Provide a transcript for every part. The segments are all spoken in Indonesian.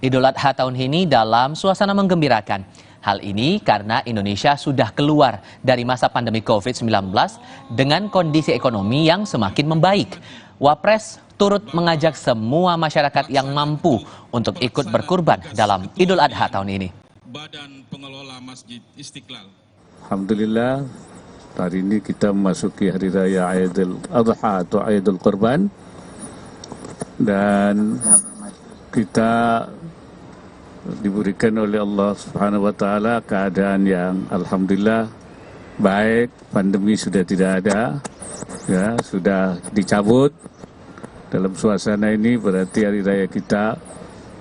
Idul Adha tahun ini dalam suasana menggembirakan. Hal ini karena Indonesia sudah keluar dari masa pandemi COVID-19 dengan kondisi ekonomi yang semakin membaik. Wapres turut mengajak semua masyarakat yang mampu untuk ikut berkurban dalam Idul Adha tahun ini. Badan Pengelola Masjid Istiqlal. Alhamdulillah, hari ini kita memasuki Hari Raya Idul Adha atau Idul Kurban. Dan kita diberikan oleh Allah Subhanahu wa Ta'ala keadaan yang alhamdulillah baik, pandemi sudah tidak ada, ya, sudah dicabut. Dalam suasana ini berarti hari raya kita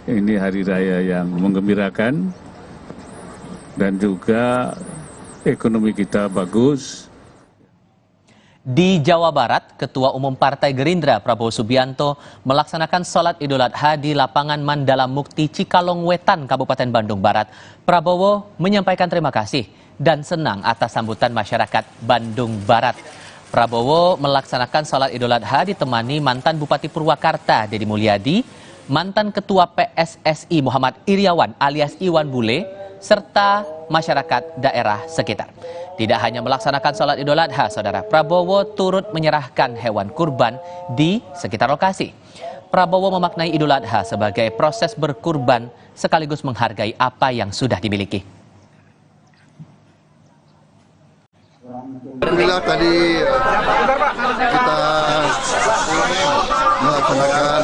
ini hari raya yang menggembirakan dan juga ekonomi kita bagus. Di Jawa Barat, Ketua Umum Partai Gerindra Prabowo Subianto melaksanakan sholat Idul Adha di lapangan Mandala Mukti Cikalong Wetan, Kabupaten Bandung Barat. Prabowo menyampaikan terima kasih dan senang atas sambutan masyarakat Bandung Barat. Prabowo melaksanakan sholat Idul Adha ditemani mantan Bupati Purwakarta Deddy Mulyadi, mantan Ketua PSSI Muhammad Iriawan alias Iwan Bule, serta masyarakat daerah sekitar. Tidak hanya melaksanakan sholat Idul Adha, Saudara, Prabowo turut menyerahkan hewan kurban di sekitar lokasi. Prabowo memaknai Idul Adha sebagai proses berkurban sekaligus menghargai apa yang sudah dimiliki. Alhamdulillah tadi kita melaksanakan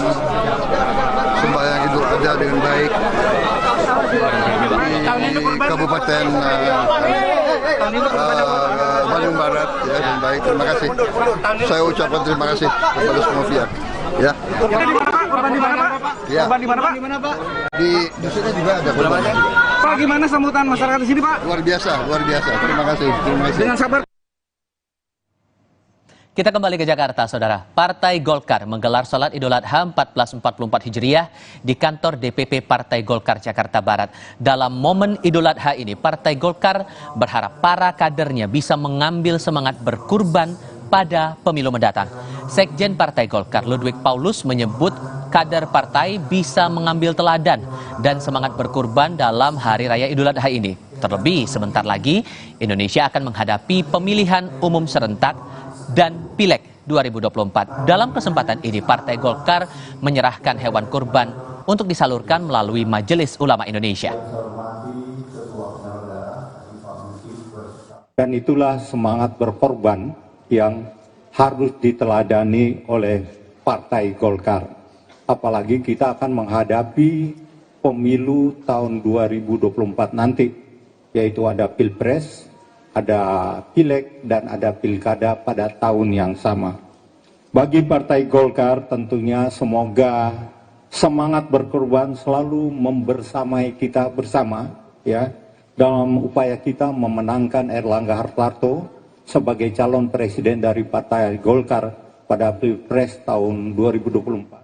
sembahyang Idul Adha dengan baik di Kabupaten Bandung Barat, ya, dengan baik. Terima kasih. Saya ucapkan terima kasih kepada semua pihak. Ya. Korban di mana, Pak? Ya. Korban di mana, Pak? Di sini juga ada korban. Pak, gimana sambutan masyarakat di sini, Pak? Luar biasa, luar biasa. Terima kasih. Terima kasih. Dengan sabar. Kita kembali ke Jakarta, Saudara. Partai Golkar menggelar sholat Idul Adha 1444 Hijriah di kantor DPP Partai Golkar Jakarta Barat. Dalam momen Idul Adha ini, Partai Golkar berharap para kadernya bisa mengambil semangat berkurban pada pemilu mendatang. Sekjen Partai Golkar Ludwig Paulus menyebut kader partai bisa mengambil teladan dan semangat berkurban dalam Hari Raya Idul Adha ini. Terlebih sebentar lagi Indonesia akan menghadapi pemilihan umum serentak dan Pileg 2024. Dalam kesempatan ini, Partai Golkar menyerahkan hewan kurban untuk disalurkan melalui Majelis Ulama Indonesia. Dan itulah semangat berkorban yang harus diteladani oleh Partai Golkar. Apalagi kita akan menghadapi pemilu tahun 2024 nanti, yaitu ada Pilpres, ada Pileg, dan ada Pilkada pada tahun yang sama. Bagi Partai Golkar tentunya semoga semangat berkorban selalu membersamai kita bersama, ya, dalam upaya kita memenangkan Erlangga Hartarto sebagai calon presiden dari Partai Golkar pada Pilpres tahun 2024.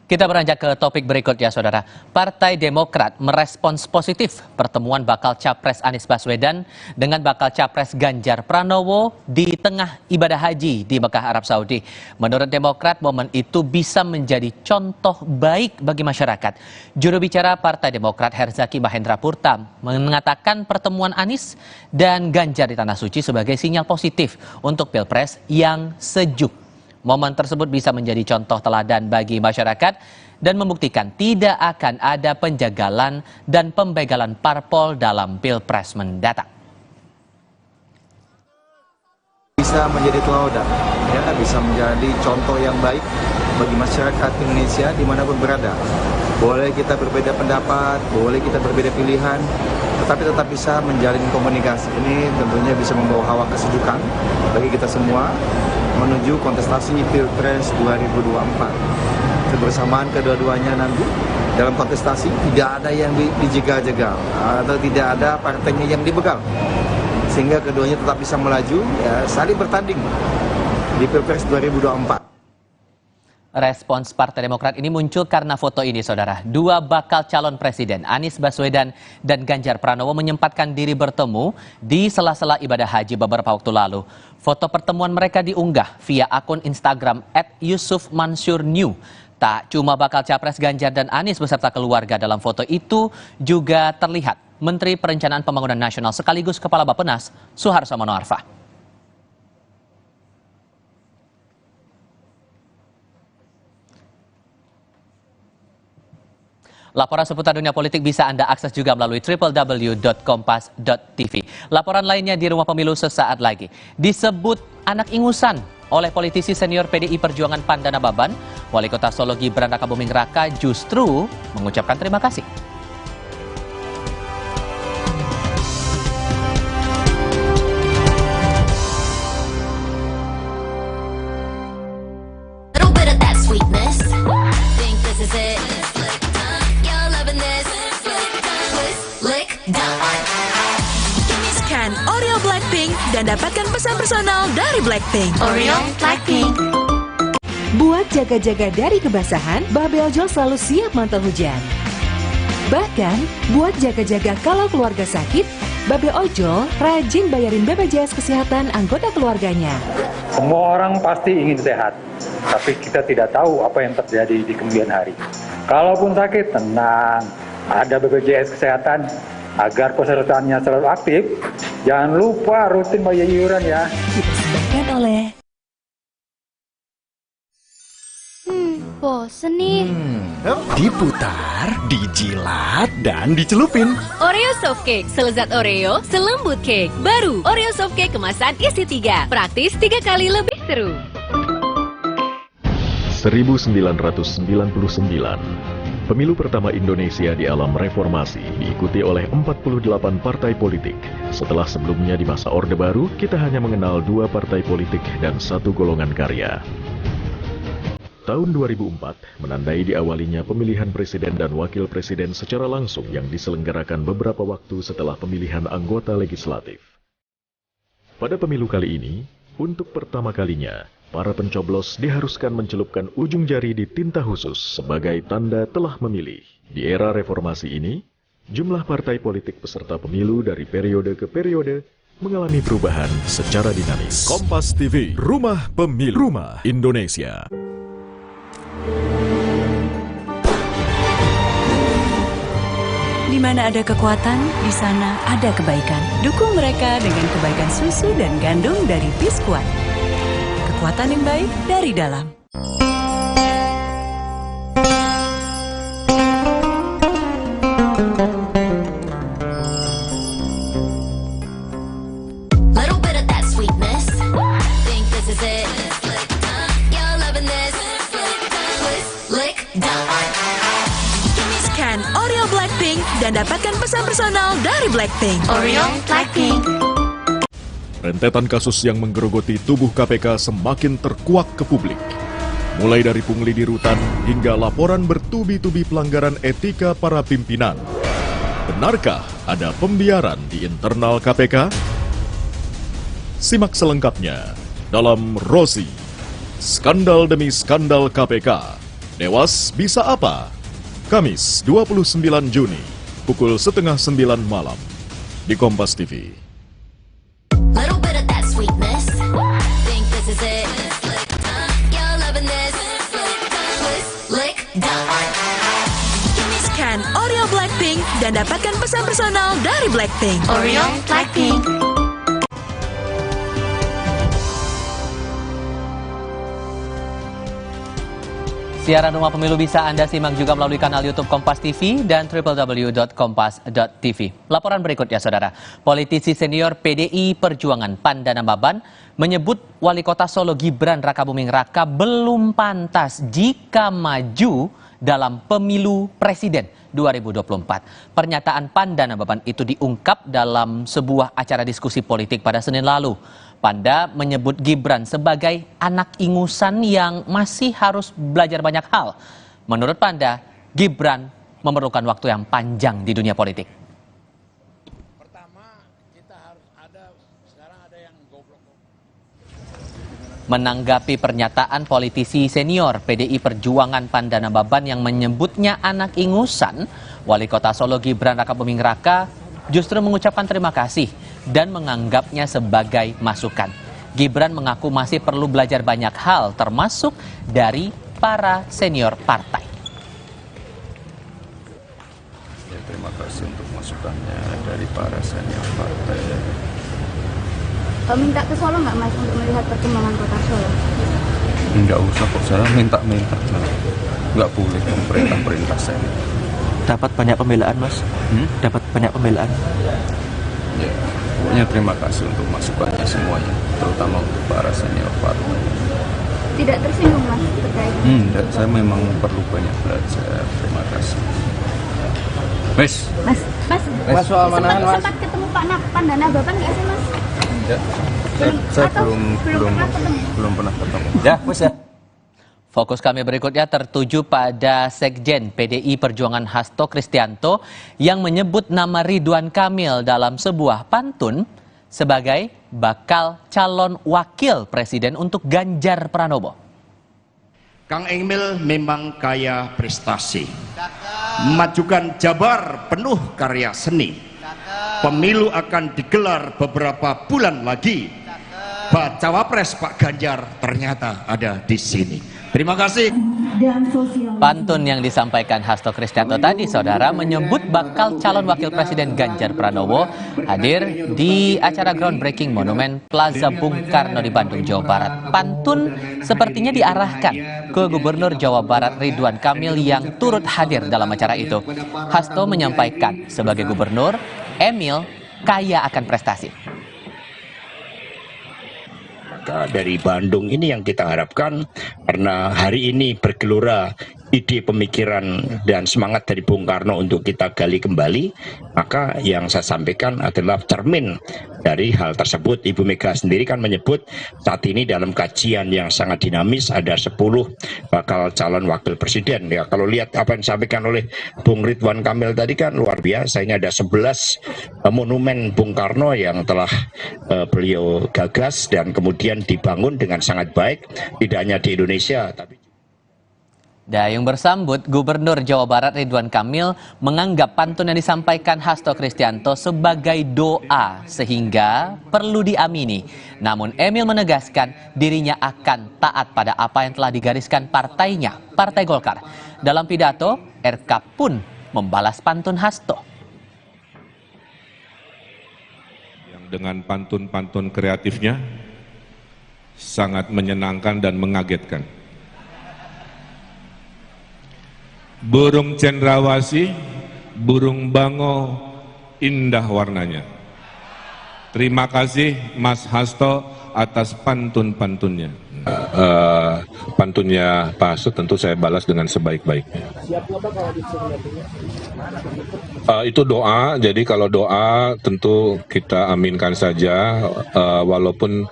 Kita beranjak ke topik berikutnya, Saudara. Partai Demokrat merespons positif pertemuan bakal Capres Anies Baswedan dengan bakal Capres Ganjar Pranowo di tengah ibadah haji di Mekah, Arab Saudi. Menurut Demokrat, momen itu bisa menjadi contoh baik bagi masyarakat. Juru bicara Partai Demokrat Herzaki Mahendra Purtam mengatakan pertemuan Anies dan Ganjar di Tanah Suci sebagai sinyal positif untuk Pilpres yang sejuk. Momen tersebut bisa menjadi contoh teladan bagi masyarakat dan membuktikan tidak akan ada penjagalan dan pembegalan parpol dalam Pilpres mendatang. Bisa menjadi teladan, ya, bisa menjadi contoh yang baik bagi masyarakat Indonesia dimanapun berada. Boleh kita berbeda pendapat, boleh kita berbeda pilihan, tetapi tetap bisa menjalin komunikasi. Ini tentunya bisa membawa hawa kesejukan bagi kita semua menuju kontestasi Pilpres 2024. Kebersamaan kedua-duanya nanti dalam kontestasi tidak ada yang dijegal-jegal atau tidak ada partainya yang dibegal, sehingga keduanya tetap bisa melaju, ya, saling bertanding di Pilpres 2024. Respons Partai Demokrat ini muncul karena foto ini, Saudara. Dua bakal calon presiden, Anies Baswedan dan Ganjar Pranowo, menyempatkan diri bertemu di sela-sela ibadah haji beberapa waktu lalu. Foto pertemuan mereka diunggah via akun Instagram @yusufmansyurnew. Tak cuma bakal capres Ganjar dan Anies beserta keluarga, dalam foto itu juga terlihat Menteri Perencanaan Pembangunan Nasional sekaligus Kepala Bappenas, Suharso Monoarfa. Laporan seputar dunia politik bisa Anda akses juga melalui www.kompas.tv. Laporan lainnya di Rumah Pemilu sesaat lagi. Disebut anak ingusan oleh politisi senior PDI Perjuangan Pandana Baban, Wali Kota Solo Gibran Rakabuming Raka justru mengucapkan terima kasih. Scan Oreo Blackpink dan dapatkan pesan personal dari Blackpink. Oreo Blackpink. Buat jaga-jaga dari kebasahan, Babel Ojol selalu siap mantau hujan. Bahkan, buat jaga-jaga kalau keluarga sakit, Babel Ojol rajin bayarin BPJS Kesehatan anggota keluarganya. Semua orang pasti ingin sehat, tapi kita tidak tahu apa yang terjadi di kemudian hari. Kalaupun sakit, tenang, ada BPJS Kesehatan. Agar pesertanya selalu aktif, jangan lupa rutin bayar iuran ya. Dipersembahkan oleh Bosen nih. Diputar, dijilat, dan dicelupin. Oreo Soft Cake, selezat Oreo, selembut cake. Baru, Oreo Soft Cake kemasan isi 3. Praktis 3 kali lebih seru. 1999. Pemilu pertama Indonesia di alam reformasi diikuti oleh 48 partai politik. Setelah sebelumnya di masa Orde Baru, kita hanya mengenal 2 partai politik dan 1 golongan karya. Tahun 2004 menandai diawalinya pemilihan presiden dan wakil presiden secara langsung yang diselenggarakan beberapa waktu setelah pemilihan anggota legislatif. Pada pemilu kali ini, untuk pertama kalinya, para pencoblos diharuskan mencelupkan ujung jari di tinta khusus sebagai tanda telah memilih. Di era reformasi ini, jumlah partai politik peserta pemilu dari periode ke periode mengalami perubahan secara dinamis. Kompas TV, Rumah Pemilu, Rumah Indonesia. Di mana ada kekuatan, di sana ada kebaikan. Dukung mereka dengan kebaikan susu dan gandum dari Biskuat. Kekuatan yang baik dari dalam. Scan Oreo Blackpink dan dapatkan pesan personal dari Blackpink. Oreo Blackpink. Rentetan kasus yang menggerogoti tubuh KPK semakin terkuak ke publik. Mulai dari pungli di rutan hingga laporan bertubi-tubi pelanggaran etika para pimpinan. Benarkah ada pembiaran di internal KPK? Simak selengkapnya dalam Rosi. Skandal demi skandal KPK. Dewas bisa apa? Kamis 29 Juni, pukul 8:30 malam di Kompas TV. Scan Oreo Blackpink dan dapatkan pesan personal dari Blackpink. Oreo Blackpink. Siaran Rumah Pemilu bisa Anda simak juga melalui kanal YouTube Kompas TV dan www.kompas.tv. Laporan berikutnya, Saudara. Politisi senior PDI Perjuangan Pandana Baban menyebut Wali Kota Solo Gibran Rakabuming Raka belum pantas jika maju dalam pemilu presiden 2024. Pernyataan Pandana Baban itu diungkap dalam sebuah acara diskusi politik pada Senin lalu. Panda menyebut Gibran sebagai anak ingusan yang masih harus belajar banyak hal. Menurut Panda, Gibran memerlukan waktu yang panjang di dunia politik. Menanggapi pernyataan politisi senior PDI Perjuangan Pandana Baban yang menyebutnya anak ingusan, Wali Kota Solo Gibran Rakabuming Raka justru mengucapkan terima kasih dan menganggapnya sebagai masukan. Gibran mengaku masih perlu belajar banyak hal, termasuk dari para senior partai. Ya, terima kasih untuk masukannya dari para senior partai. Minta ke Solo nggak Mas untuk melihat perkembangan kota Solo? Nggak usah kok, saya minta-minta. Nggak boleh perintah saya. Dapat banyak pembelaan Mas? Dapat banyak pembelaan? Ya, pokoknya terima kasih untuk masukannya semuanya, terutama untuk para senior partai. Tidak tersinggung Mas terkait? Enggak, saya memang perlu banyak belajar. Terima kasih. Mas soal manahan Mas? Sempat ketemu Pak Pandana Bapan nggak sih Mas? Enggak, saya belum pernah ketemu. Ya, Mas ya. Fokus kami berikutnya tertuju pada Sekjen PDI Perjuangan Hasto Kristianto yang menyebut nama Ridwan Kamil dalam sebuah pantun sebagai bakal calon wakil presiden untuk Ganjar Pranowo. Kang Emil memang kaya prestasi, memajukan Jabar penuh karya seni. Pemilu akan digelar beberapa bulan lagi. Bacawa Pres Pak Ganjar ternyata ada di sini. Terima kasih. Pantun yang disampaikan Hasto Kristianto tadi, saudara, menyebut bakal calon wakil presiden Ganjar Pranowo hadir di acara groundbreaking Monumen Plaza Bung Karno di Bandung, Jawa Barat. Pantun sepertinya diarahkan ke Gubernur Jawa Barat Ridwan Kamil yang turut hadir dalam acara itu. Hasto menyampaikan sebagai gubernur, Emil kaya akan prestasi. Dari Bandung ini yang kita harapkan, karena hari ini bergelora ide pemikiran dan semangat dari Bung Karno untuk kita gali kembali, maka yang saya sampaikan adalah cermin dari hal tersebut. Ibu Mega sendiri kan menyebut saat ini dalam kajian yang sangat dinamis ada 10 bakal calon wakil presiden. Ya, kalau lihat apa yang disampaikan oleh Bung Ridwan Kamil tadi kan luar biasa. Ini ada 11 monumen Bung Karno yang telah beliau gagas dan kemudian dibangun dengan sangat baik, tidak hanya di Indonesia tapi Dayung bersambut, Gubernur Jawa Barat Ridwan Kamil menganggap pantun yang disampaikan Hasto Kristianto sebagai doa sehingga perlu diamini. Namun Emil menegaskan dirinya akan taat pada apa yang telah digariskan partainya, Partai Golkar. Dalam pidato, RK pun membalas pantun Hasto. Yang dengan pantun-pantun kreatifnya sangat menyenangkan dan mengagetkan. Burung cendrawasih, burung bango, indah warnanya. Terima kasih Mas Hasto atas pantun-pantunnya. Pantunnya Pak Hasto tentu saya balas dengan sebaik-baiknya. Itu doa, jadi kalau doa tentu kita aminkan saja, walaupun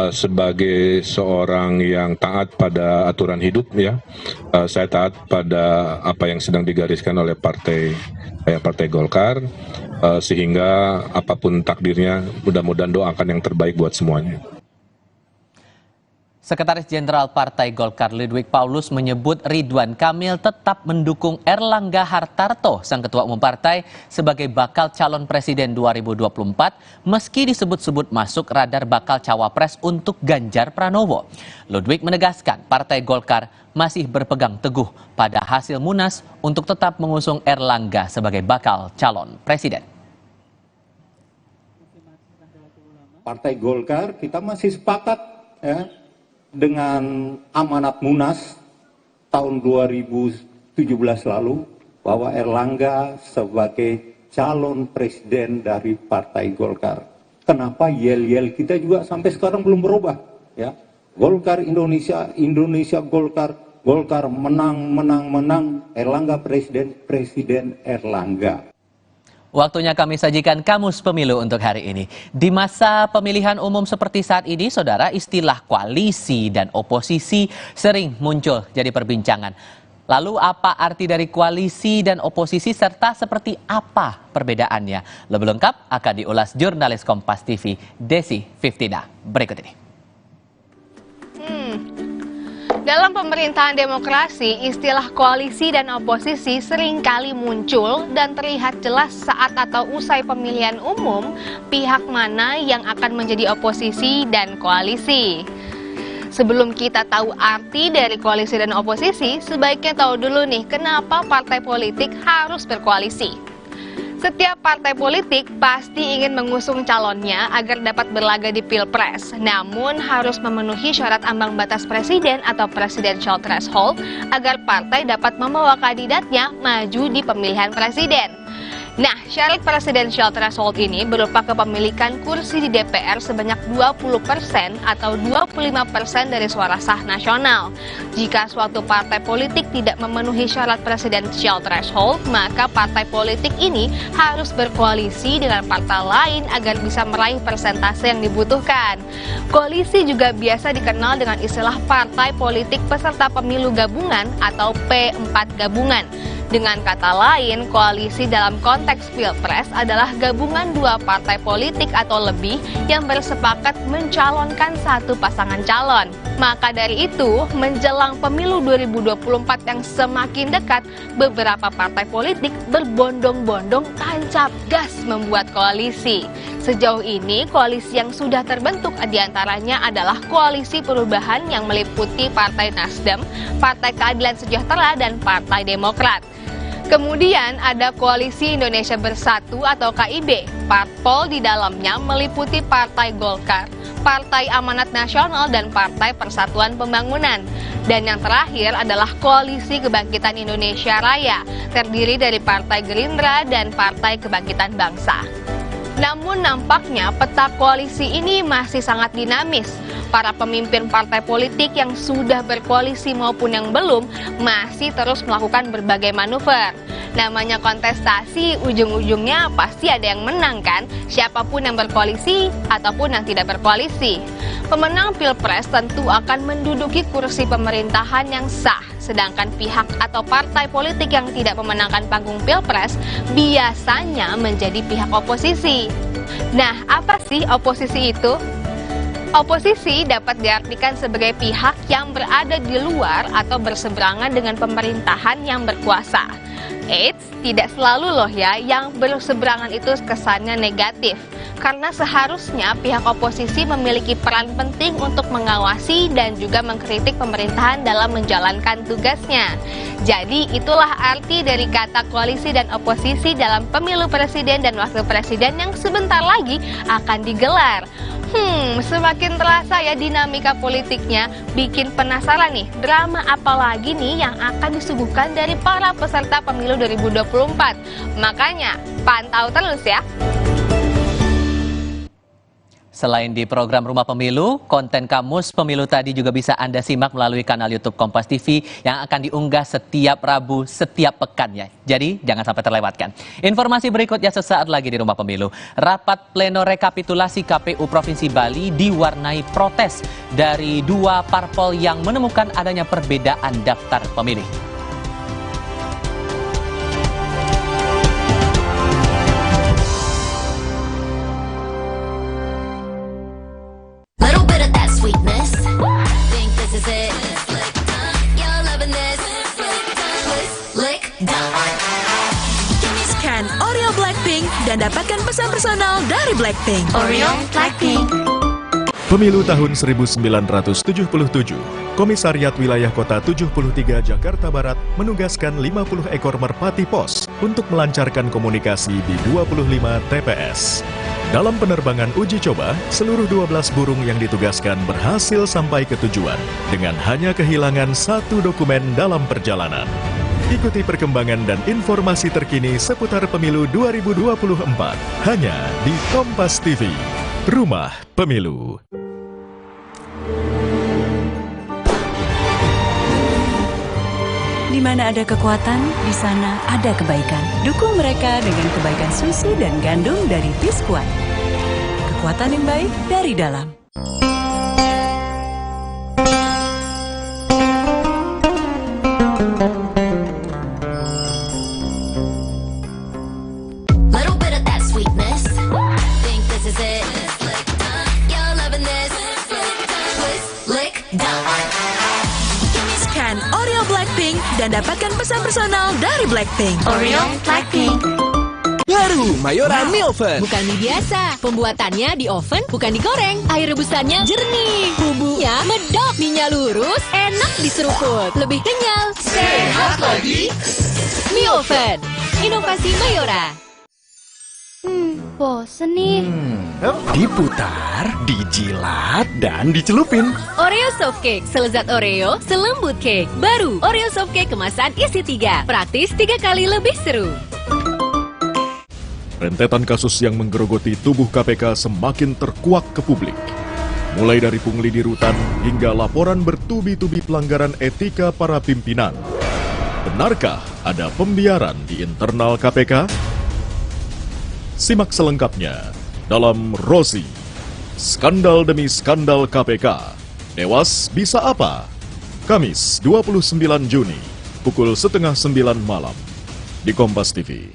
sebagai seorang yang taat pada aturan hidup, ya, saya taat pada apa yang sedang digariskan oleh Partai Golkar, sehingga apapun takdirnya, mudah-mudahan doakan yang terbaik buat semuanya. Sekretaris Jenderal Partai Golkar Ludwig Paulus menyebut Ridwan Kamil tetap mendukung Erlangga Hartarto, sang ketua umum partai, sebagai bakal calon presiden 2024 meski disebut-sebut masuk radar bakal cawapres untuk Ganjar Pranowo. Ludwig menegaskan Partai Golkar masih berpegang teguh pada hasil Munas untuk tetap mengusung Erlangga sebagai bakal calon presiden. Partai Golkar kita masih sepakat, ya, dengan amanat Munas tahun 2017 lalu bahwa Erlangga sebagai calon presiden dari Partai Golkar. Kenapa yel-yel kita juga sampai sekarang belum berubah, ya? Golkar Indonesia, Indonesia Golkar, Golkar menang, Erlangga presiden Erlangga. Waktunya kami sajikan Kamus Pemilu untuk hari ini. Di masa pemilihan umum seperti saat ini, saudara, istilah koalisi dan oposisi sering muncul jadi perbincangan. Lalu apa arti dari koalisi dan oposisi serta seperti apa perbedaannya? Lebih lengkap akan diulas jurnalis Kompas TV Desi Fiftina berikut ini. Dalam pemerintahan demokrasi, istilah koalisi dan oposisi sering kali muncul dan terlihat jelas saat atau usai pemilihan umum pihak mana yang akan menjadi oposisi dan koalisi. Sebelum kita tahu arti dari koalisi dan oposisi, sebaiknya tahu dulu nih kenapa partai politik harus berkoalisi. Setiap partai politik pasti ingin mengusung calonnya agar dapat berlaga di Pilpres, namun harus memenuhi syarat ambang batas presiden atau presidential threshold agar partai dapat membawa kandidatnya maju di pemilihan presiden. Nah, syarat presidential threshold ini berupa kepemilikan kursi di DPR sebanyak 20% atau 25% dari suara sah nasional. Jika suatu partai politik tidak memenuhi syarat presidential threshold, maka partai politik ini harus berkoalisi dengan partai lain agar bisa meraih persentase yang dibutuhkan. Koalisi juga biasa dikenal dengan istilah partai politik peserta pemilu gabungan atau P4 gabungan. Dengan kata lain, koalisi dalam konteks Pilpres adalah gabungan dua partai politik atau lebih yang bersepakat mencalonkan satu pasangan calon. Maka dari itu, menjelang pemilu 2024 yang semakin dekat, beberapa partai politik berbondong-bondong tancap gas membuat koalisi. Sejauh ini, koalisi yang sudah terbentuk diantaranya adalah Koalisi Perubahan yang meliputi Partai Nasdem, Partai Keadilan Sejahtera, dan Partai Demokrat. Kemudian ada Koalisi Indonesia Bersatu atau KIB. Parpol di dalamnya meliputi Partai Golkar, Partai Amanat Nasional, dan Partai Persatuan Pembangunan. Dan yang terakhir adalah Koalisi Kebangkitan Indonesia Raya, terdiri dari Partai Gerindra dan Partai Kebangkitan Bangsa. Namun nampaknya peta koalisi ini masih sangat dinamis. Para pemimpin partai politik yang sudah berkoalisi maupun yang belum masih terus melakukan berbagai manuver. Namanya kontestasi, ujung-ujungnya pasti ada yang menang kan? Siapapun yang berkoalisi ataupun yang tidak berkoalisi. Pemenang Pilpres tentu akan menduduki kursi pemerintahan yang sah. Sedangkan pihak atau partai politik yang tidak memenangkan panggung Pilpres biasanya menjadi pihak oposisi. Nah, apa sih oposisi itu? Oposisi dapat diartikan sebagai pihak yang berada di luar atau berseberangan dengan pemerintahan yang berkuasa. Eits, tidak selalu loh ya yang berseberangan itu kesannya negatif. Karena seharusnya pihak oposisi memiliki peran penting untuk mengawasi dan juga mengkritik pemerintahan dalam menjalankan tugasnya. Jadi itulah arti dari kata koalisi dan oposisi dalam pemilu presiden dan wakil presiden yang sebentar lagi akan digelar. Semakin terasa ya dinamika politiknya, bikin penasaran nih, drama apa lagi nih yang akan disuguhkan dari para peserta pemilu 2024. Makanya, pantau terus ya. Selain di program Rumah Pemilu, konten Kamus Pemilu tadi juga bisa Anda simak melalui kanal YouTube Kompas TV yang akan diunggah setiap Rabu, setiap pekan ya. Jadi jangan sampai terlewatkan. Informasi berikutnya sesaat lagi di Rumah Pemilu. Rapat pleno rekapitulasi KPU Provinsi Bali diwarnai protes dari dua parpol yang menemukan adanya perbedaan daftar pemilih. Scan Oreo Blackpink dan dapatkan pesan personal dari Blackpink. Oreo Blackpink. Pemilu tahun 1977, Komisariat Wilayah Kota 73 Jakarta Barat menugaskan 50 ekor merpati pos untuk melancarkan komunikasi di 25 TPS. Dalam penerbangan uji coba, seluruh 12 burung yang ditugaskan berhasil sampai ke tujuan dengan hanya kehilangan satu dokumen dalam perjalanan. Ikuti perkembangan dan informasi terkini seputar pemilu 2024 hanya di Kompas TV, Rumah Pemilu. Di mana ada kekuatan, di sana ada kebaikan. Dukung mereka dengan kebaikan susu dan gandum dari Biskuat. Kekuatan yang baik dari dalam. Scan Oreo Blackpink dan dapatkan pesan personal dari Blackpink. Oreo Blackpink. Baru Baru Mayora Mie Oven. Bukan mie biasa. Pembuatannya di oven, bukan digoreng. Air rebusannya jernih. Bumbunya medok. Mie-nya lurus, enak diseruput. Lebih kenyal. Sehat lagi. Mie Oven. Inovasi Mayora. Bosen nih. Diputar, dijilat, dan dicelupin. Oreo Soft Cake, selezat Oreo, selembut cake. Baru, Oreo Soft Cake kemasan isi 3. Praktis 3 kali lebih seru. Rentetan kasus yang menggerogoti tubuh KPK semakin terkuak ke publik. Mulai dari pungli di rutan hingga laporan bertubi-tubi pelanggaran etika para pimpinan. Benarkah ada pembiaran di internal KPK? Simak selengkapnya dalam Rozi. Skandal demi skandal KPK. Dewas bisa apa? Kamis 29 Juni, pukul 8:30 malam. Di Kompas TV.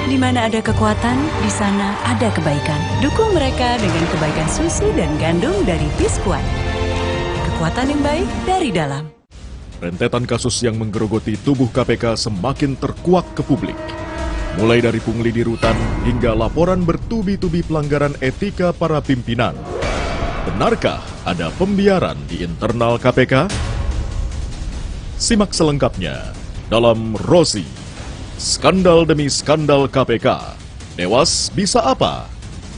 Di mana ada kekuatan, di sana ada kebaikan. Dukung mereka dengan kebaikan susu dan gandum dari Biskuat. Kekuatan yang baik dari dalam. Rentetan kasus yang menggerogoti tubuh KPK semakin terkuak ke publik. Mulai dari pungli di rutan hingga laporan bertubi-tubi pelanggaran etika para pimpinan. Benarkah ada pembiaran di internal KPK? Simak selengkapnya dalam Rozi. Skandal demi skandal KPK. Dewas bisa apa?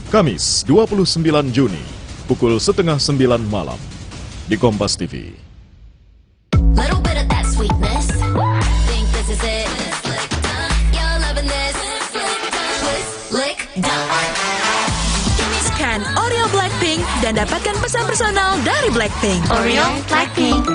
Kamis 29 Juni, pukul 8:30 malam. Di Kompas TV. Little bit of that sweetness. Think this is it. You're loving this. Lick, Scan Oreo Blackpink dan dapatkan pesan personal dari Blackpink. Oreo Blackpink.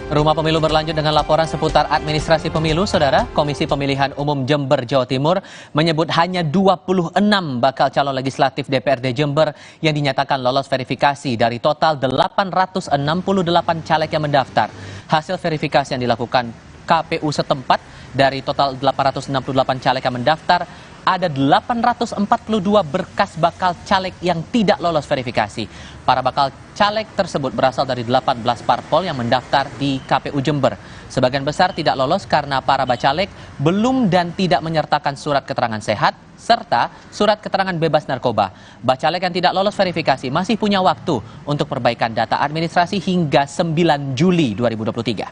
Rumah Pemilu berlanjut dengan laporan seputar administrasi pemilu, Saudara. Komisi Pemilihan Umum Jember, Jawa Timur menyebut hanya 26 bakal calon legislatif DPRD Jember yang dinyatakan lolos verifikasi dari total 868 caleg yang mendaftar. Hasil verifikasi yang dilakukan KPU setempat dari total 868 caleg yang mendaftar, ada 842 berkas bakal caleg yang tidak lolos verifikasi. Para bakal caleg tersebut berasal dari 18 parpol yang mendaftar di KPU Jember. Sebagian besar tidak lolos karena para bacalek belum dan tidak menyertakan surat keterangan sehat serta surat keterangan bebas narkoba. Bacalek yang tidak lolos verifikasi masih punya waktu untuk perbaikan data administrasi hingga 9 Juli 2023.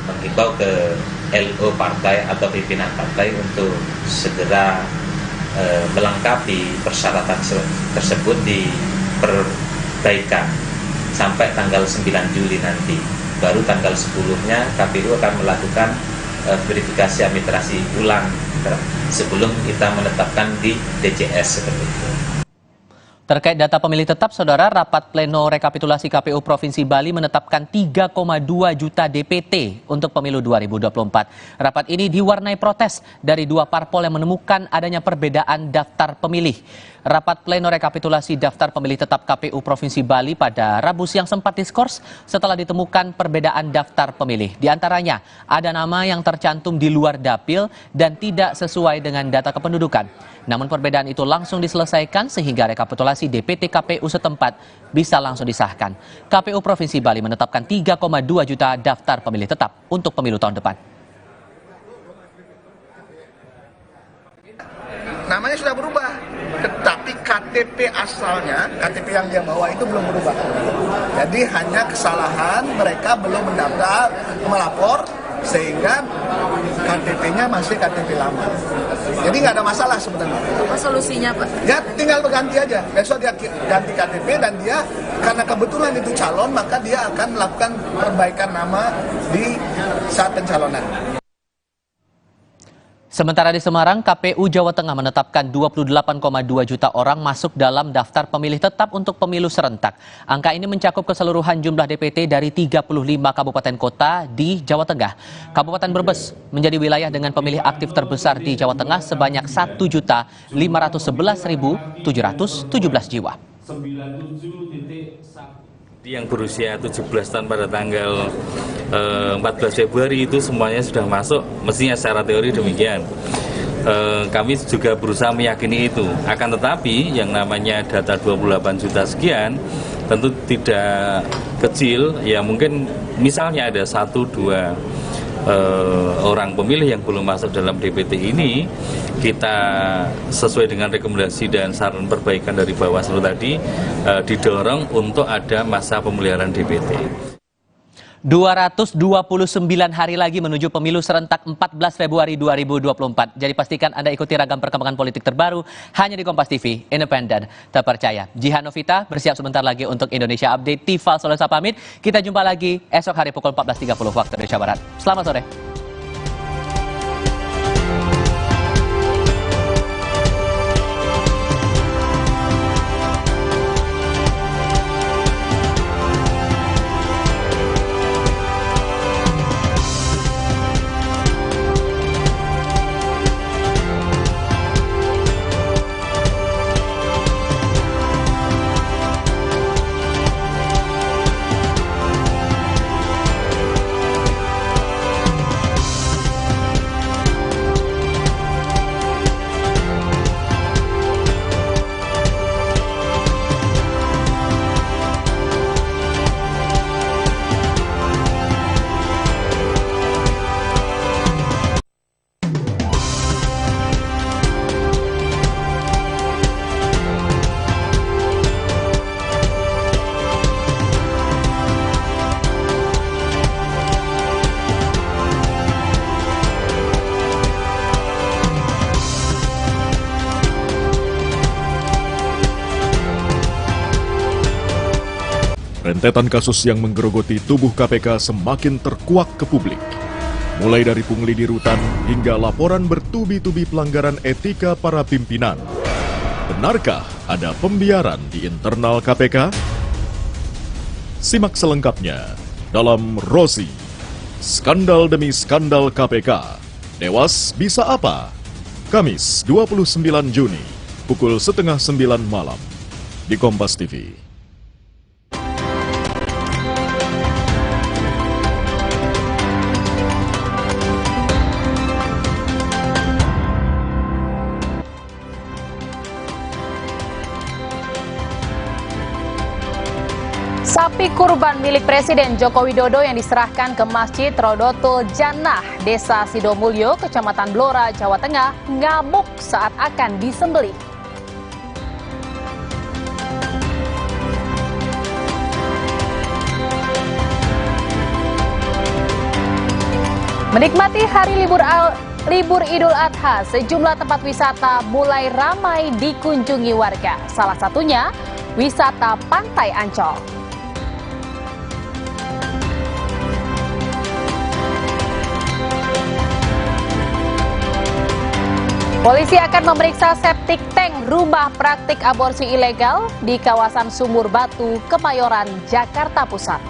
Menghimbau ke LO partai atau pimpinan partai untuk segera melengkapi persyaratan tersebut diperbaikan sampai tanggal 9 Juli nanti. Baru tanggal 10-nya KPU akan melakukan verifikasi administrasi ulang sebelum kita menetapkan di DJS seperti itu. Terkait data pemilih tetap, Saudara, rapat pleno rekapitulasi KPU Provinsi Bali menetapkan 3,2 juta DPT untuk pemilu 2024. Rapat ini diwarnai protes dari 2 parpol yang menemukan adanya perbedaan daftar pemilih. Rapat pleno rekapitulasi daftar pemilih tetap KPU Provinsi Bali pada Rabu siang sempat diskors setelah ditemukan perbedaan daftar pemilih. Di antaranya, ada nama yang tercantum di luar dapil dan tidak sesuai dengan data kependudukan. Namun perbedaan itu langsung diselesaikan sehingga rekapitulasi DPT KPU setempat bisa langsung disahkan. KPU Provinsi Bali menetapkan 3,2 juta daftar pemilih tetap untuk pemilu tahun depan. Namanya sudah berubah, tetapi KTP asalnya, KTP yang dia bawa itu belum berubah. Jadi hanya kesalahan mereka belum mendaftar, melapor, sehingga KTP-nya masih KTP lama. Jadi nggak ada masalah sebenarnya. Apa solusinya, Pak? Ya tinggal berganti aja. Besok dia ganti KTP dan dia karena kebetulan itu calon, maka dia akan melakukan perbaikan nama di saat pencalonan. Sementara di Semarang, KPU Jawa Tengah menetapkan 28,2 juta orang masuk dalam daftar pemilih tetap untuk pemilu serentak. Angka ini mencakup keseluruhan jumlah DPT dari 35 kabupaten kota di Jawa Tengah. Kabupaten Brebes menjadi wilayah dengan pemilih aktif terbesar di Jawa Tengah sebanyak 1.511.717 jiwa. Yang berusia 17 tahun pada tanggal 14 Februari itu semuanya sudah masuk, mestinya secara teori demikian. kami juga berusaha meyakini itu. Akan tetapi yang namanya data 28 juta sekian tentu tidak kecil, ya mungkin misalnya ada 1-2 orang pemilih yang belum masuk dalam DPT ini, kita sesuai dengan rekomendasi dan saran perbaikan dari Bawaslu tadi didorong untuk ada masa pemeliharaan DPT. 229 hari lagi menuju pemilu serentak 14 Februari 2024. Jadi pastikan Anda ikuti ragam perkembangan politik terbaru hanya di Kompas TV, independen, terpercaya. Jihan Novita bersiap sebentar lagi untuk Indonesia Update. Tifa Solosa pamit. Kita jumpa lagi esok hari pukul 14.30 waktu Indonesia Barat. Selamat sore. Rentetan kasus yang menggerogoti tubuh KPK semakin terkuak ke publik. Mulai dari pungli di rutan hingga laporan bertubi-tubi pelanggaran etika para pimpinan. Benarkah ada pembiaran di internal KPK? Simak selengkapnya dalam Rosi, Skandal demi Skandal KPK. Dewas bisa apa? Kamis 29 Juni, pukul 8:30 malam di Kompas TV. Sapi kurban milik Presiden Joko Widodo yang diserahkan ke Masjid Rodotul Jannah, Desa Sidomulyo, Kecamatan Blora, Jawa Tengah, ngamuk saat akan disembelih. Menikmati hari libur Idul Adha, sejumlah tempat wisata mulai ramai dikunjungi warga. Salah satunya wisata Pantai Ancol. Polisi akan memeriksa septic tank rumah praktik aborsi ilegal di kawasan Sumur Batu, Kemayoran, Jakarta Pusat.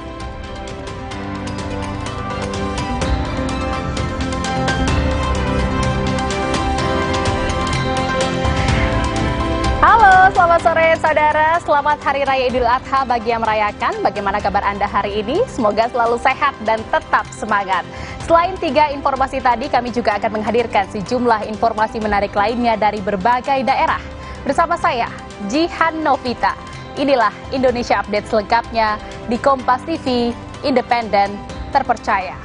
Halo, selamat sore saudara. Selamat Hari Raya Idul Adha bagi yang merayakan. Bagaimana kabar Anda hari ini? Semoga selalu sehat dan tetap semangat. Selain 3 informasi tadi, kami juga akan menghadirkan sejumlah informasi menarik lainnya dari berbagai daerah. Bersama saya, Jihan Novita. Inilah Indonesia Update selengkapnya di Kompas TV, independen, terpercaya.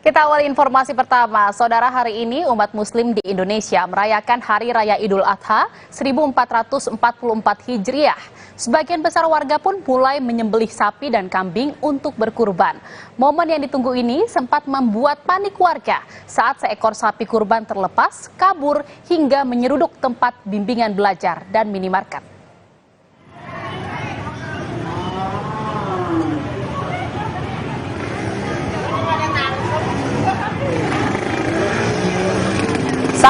Kita awali informasi pertama. Saudara, hari ini umat muslim di Indonesia merayakan Hari Raya Idul Adha 1444 Hijriah. Sebagian besar warga pun mulai menyembelih sapi dan kambing untuk berkurban. Momen yang ditunggu ini sempat membuat panik warga saat seekor sapi kurban terlepas, kabur hingga menyeruduk tempat bimbingan belajar dan minimarket.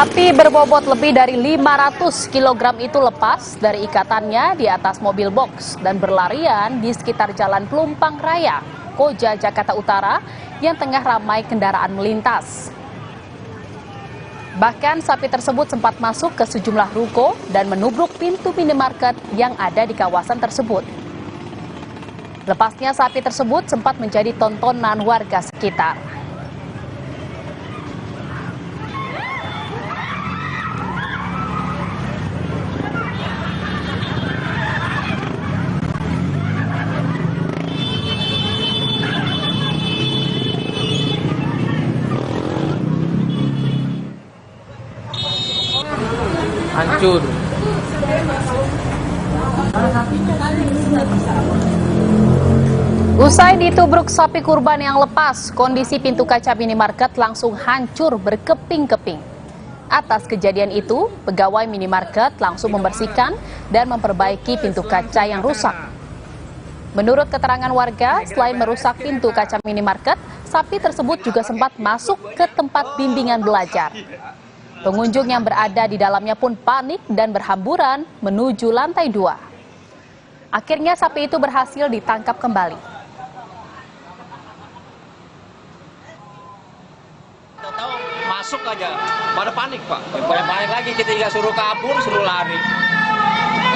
Sapi berbobot lebih dari 500 kg itu lepas dari ikatannya di atas mobil box dan berlarian di sekitar Jalan Pelumpang Raya, Koja, Jakarta Utara yang tengah ramai kendaraan melintas. Bahkan sapi tersebut sempat masuk ke sejumlah ruko dan menubruk pintu minimarket yang ada di kawasan tersebut. Lepasnya sapi tersebut sempat menjadi tontonan warga sekitar. Hancur. Usai ditubruk sapi kurban yang lepas, kondisi pintu kaca minimarket langsung hancur berkeping-keping. Atas kejadian itu, pegawai minimarket langsung membersihkan dan memperbaiki pintu kaca yang rusak. Menurut keterangan warga, selain merusak pintu kaca minimarket, sapi tersebut juga sempat masuk ke tempat bimbingan belajar. Pengunjung yang berada di dalamnya pun panik dan berhamburan menuju lantai 2. Akhirnya sapi itu berhasil ditangkap kembali. Tahu masuk aja, pada panik Pak. Pada panik lagi, kita juga suruh kabur, suruh lari.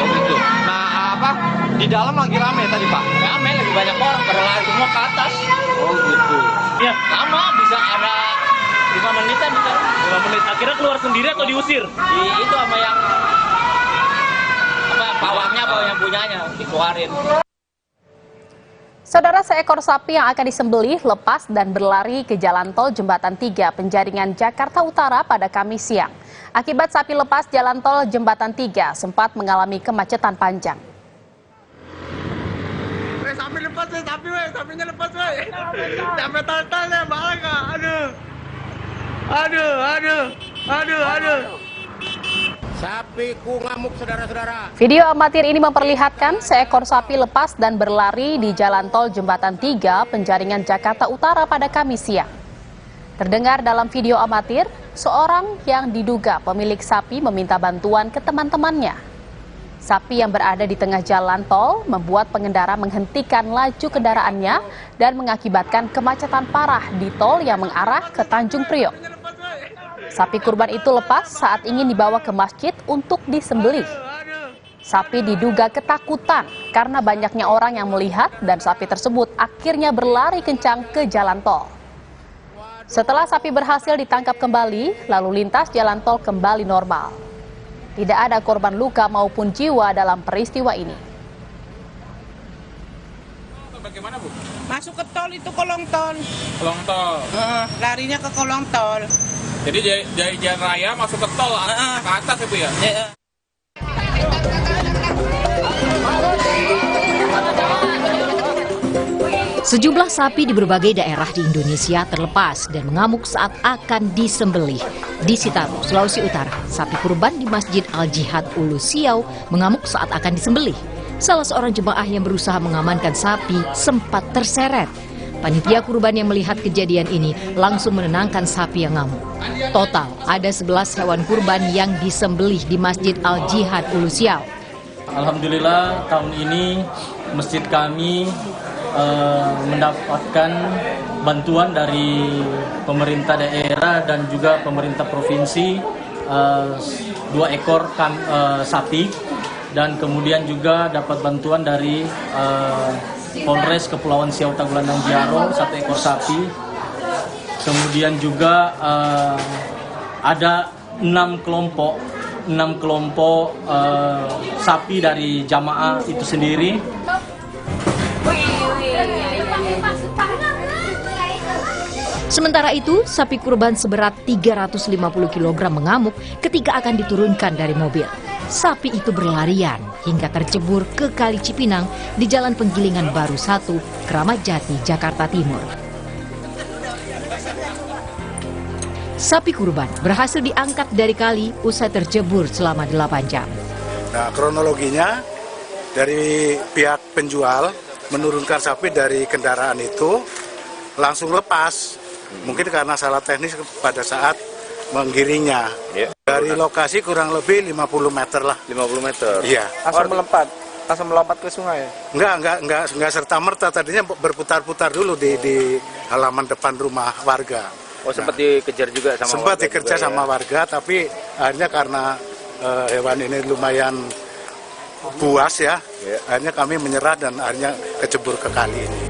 Oh gitu. Nah di dalam lagi rame tadi Pak? Rame, lagi banyak orang, pada lari semua ke atas. Oh gitu. Ya lama, bisa ada 5 menitan bisa. 5 menit. Akhirnya keluar sendiri atau diusir? Itu sama yang pawangnya atau yang punyanya dikeluarin. Saudara, seekor sapi yang akan disembelih lepas dan berlari ke jalan tol Jembatan 3 Penjaringan Jakarta Utara pada Kamis siang. Akibat sapi lepas, jalan tol Jembatan 3 sempat mengalami kemacetan panjang. Sapi lepas, sapinya lepas, sampai totalnya bangga. Aduh. Sapiku ngamuk, saudara-saudara. Video amatir ini memperlihatkan seekor sapi lepas dan berlari di jalan tol Jembatan 3 Penjaringan Jakarta Utara pada Kamis siang. Terdengar dalam video amatir, seorang yang diduga pemilik sapi meminta bantuan ke teman-temannya. Sapi yang berada di tengah jalan tol membuat pengendara menghentikan laju kendaraannya dan mengakibatkan kemacetan parah di tol yang mengarah ke Tanjung Priok. Sapi kurban itu lepas saat ingin dibawa ke masjid untuk disembelih. Sapi diduga ketakutan karena banyaknya orang yang melihat dan sapi tersebut akhirnya berlari kencang ke jalan tol. Setelah sapi berhasil ditangkap kembali, lalu lintas jalan tol kembali normal. Tidak ada korban luka maupun jiwa dalam peristiwa ini. Bagaimana Bu? Masuk ke tol itu kolong tol. Kolong tol. Larinya ke kolong tol. Jadi dari jalan raya masuk ke tol ke atas itu ya? Sejumlah sapi di berbagai daerah di Indonesia terlepas dan mengamuk saat akan disembelih. Di Sitaru, Sulawesi Utara, sapi kurban di Masjid Al-Jihad Ulu Siau mengamuk saat akan disembelih. Salah seorang jemaah yang berusaha mengamankan sapi sempat terseret. Panitia kurban yang melihat kejadian ini langsung menenangkan sapi yang ngamuk. Total ada 11 hewan kurban yang disembelih di Masjid Al-Jihad Ulu Siau. Alhamdulillah tahun ini masjid kami mendapatkan bantuan dari pemerintah daerah dan juga pemerintah provinsi 2 ekor sapi, dan kemudian juga dapat bantuan dari Polres Kepulauan Siau Tagulandang Jaro 1 ekor sapi. Kemudian juga ada 6 kelompok sapi dari jamaah itu sendiri. Sementara itu, sapi kurban seberat 350 kg mengamuk ketika akan diturunkan dari mobil. Sapi itu berlarian hingga tercebur ke Kali Cipinang di Jalan Penggilingan Baru 1, Kramat Jati, Jakarta Timur. Sapi kurban berhasil diangkat dari kali usai tercebur selama 8 jam. Nah, kronologinya dari pihak penjual menurunkan sapi dari kendaraan itu langsung lepas. Mungkin karena salah teknis pada saat menggiringnya. Dari lokasi kurang lebih 50 meter lah. 50 meter? Iya. Langsung melompat ke sungai? Enggak serta-merta, tadinya berputar-putar dulu di halaman depan rumah warga. Oh, sempat dikejar juga sama sempat warga? Dikejar sama warga, tapi akhirnya karena hewan ini lumayan buas ya, akhirnya kami menyerah dan akhirnya kecebur ke kali ini.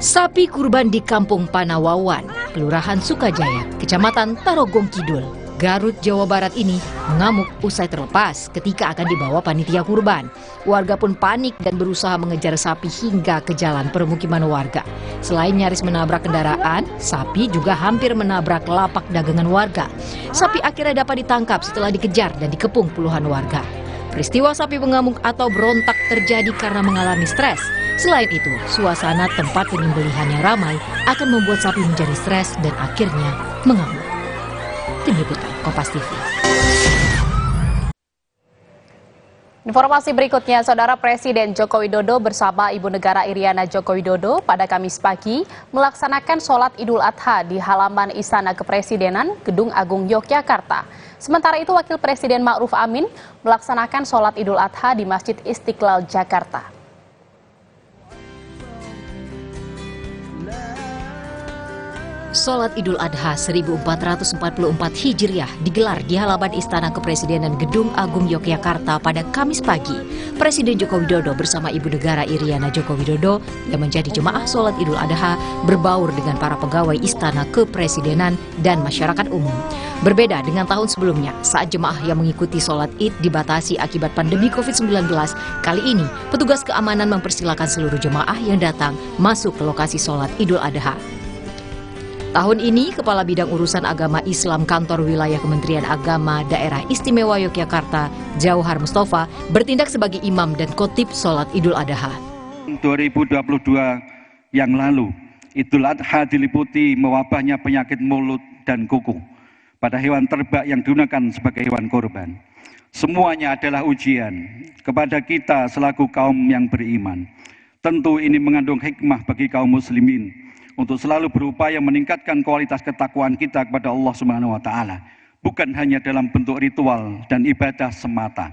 Sapi kurban di Kampung Panawawan, Kelurahan Sukajaya, Kecamatan Tarogong Kidul, Garut, Jawa Barat ini mengamuk usai terlepas ketika akan dibawa panitia kurban. Warga pun panik dan berusaha mengejar sapi hingga ke jalan permukiman warga. Selain nyaris menabrak kendaraan, sapi juga hampir menabrak lapak dagangan warga. Sapi akhirnya dapat ditangkap setelah dikejar dan dikepung puluhan warga. Peristiwa sapi mengamuk atau berontak terjadi karena mengalami stres. Selain itu, suasana tempat penyembelihan yang ramai akan membuat sapi menjadi stres dan akhirnya mengamuk. Tim Liputan Kompas TV. Informasi berikutnya, Saudara Presiden Joko Widodo bersama Ibu Negara Iriana Joko Widodo pada Kamis pagi melaksanakan sholat Idul Adha di halaman Istana Kepresidenan Gedung Agung Yogyakarta. Sementara itu, Wakil Presiden Ma'ruf Amin melaksanakan sholat Idul Adha di Masjid Istiqlal Jakarta. Sholat Idul Adha 1444 Hijriah digelar di halaman Istana Kepresidenan Gedung Agung Yogyakarta pada Kamis pagi. Presiden Joko Widodo bersama Ibu Negara Iriana Joko Widodo yang menjadi jemaah sholat Idul Adha berbaur dengan para pegawai Istana Kepresidenan dan masyarakat umum. Berbeda dengan tahun sebelumnya, saat jemaah yang mengikuti sholat Id dibatasi akibat pandemi COVID-19, kali ini petugas keamanan mempersilakan seluruh jemaah yang datang masuk ke lokasi sholat Idul Adha. Tahun ini, Kepala Bidang Urusan Agama Islam Kantor Wilayah Kementerian Agama Daerah Istimewa Yogyakarta, Jauhar Mustafa, bertindak sebagai imam dan khotib sholat Idul Adha. 2022 yang lalu, Idul Adha diliputi mewabahnya penyakit mulut dan kuku pada hewan ternak yang digunakan sebagai hewan korban. Semuanya adalah ujian kepada kita selaku kaum yang beriman. Tentu ini mengandung hikmah bagi kaum muslimin untuk selalu berupaya meningkatkan kualitas ketakwaan kita kepada Allah Subhanahu wa taala, bukan hanya dalam bentuk ritual dan ibadah semata,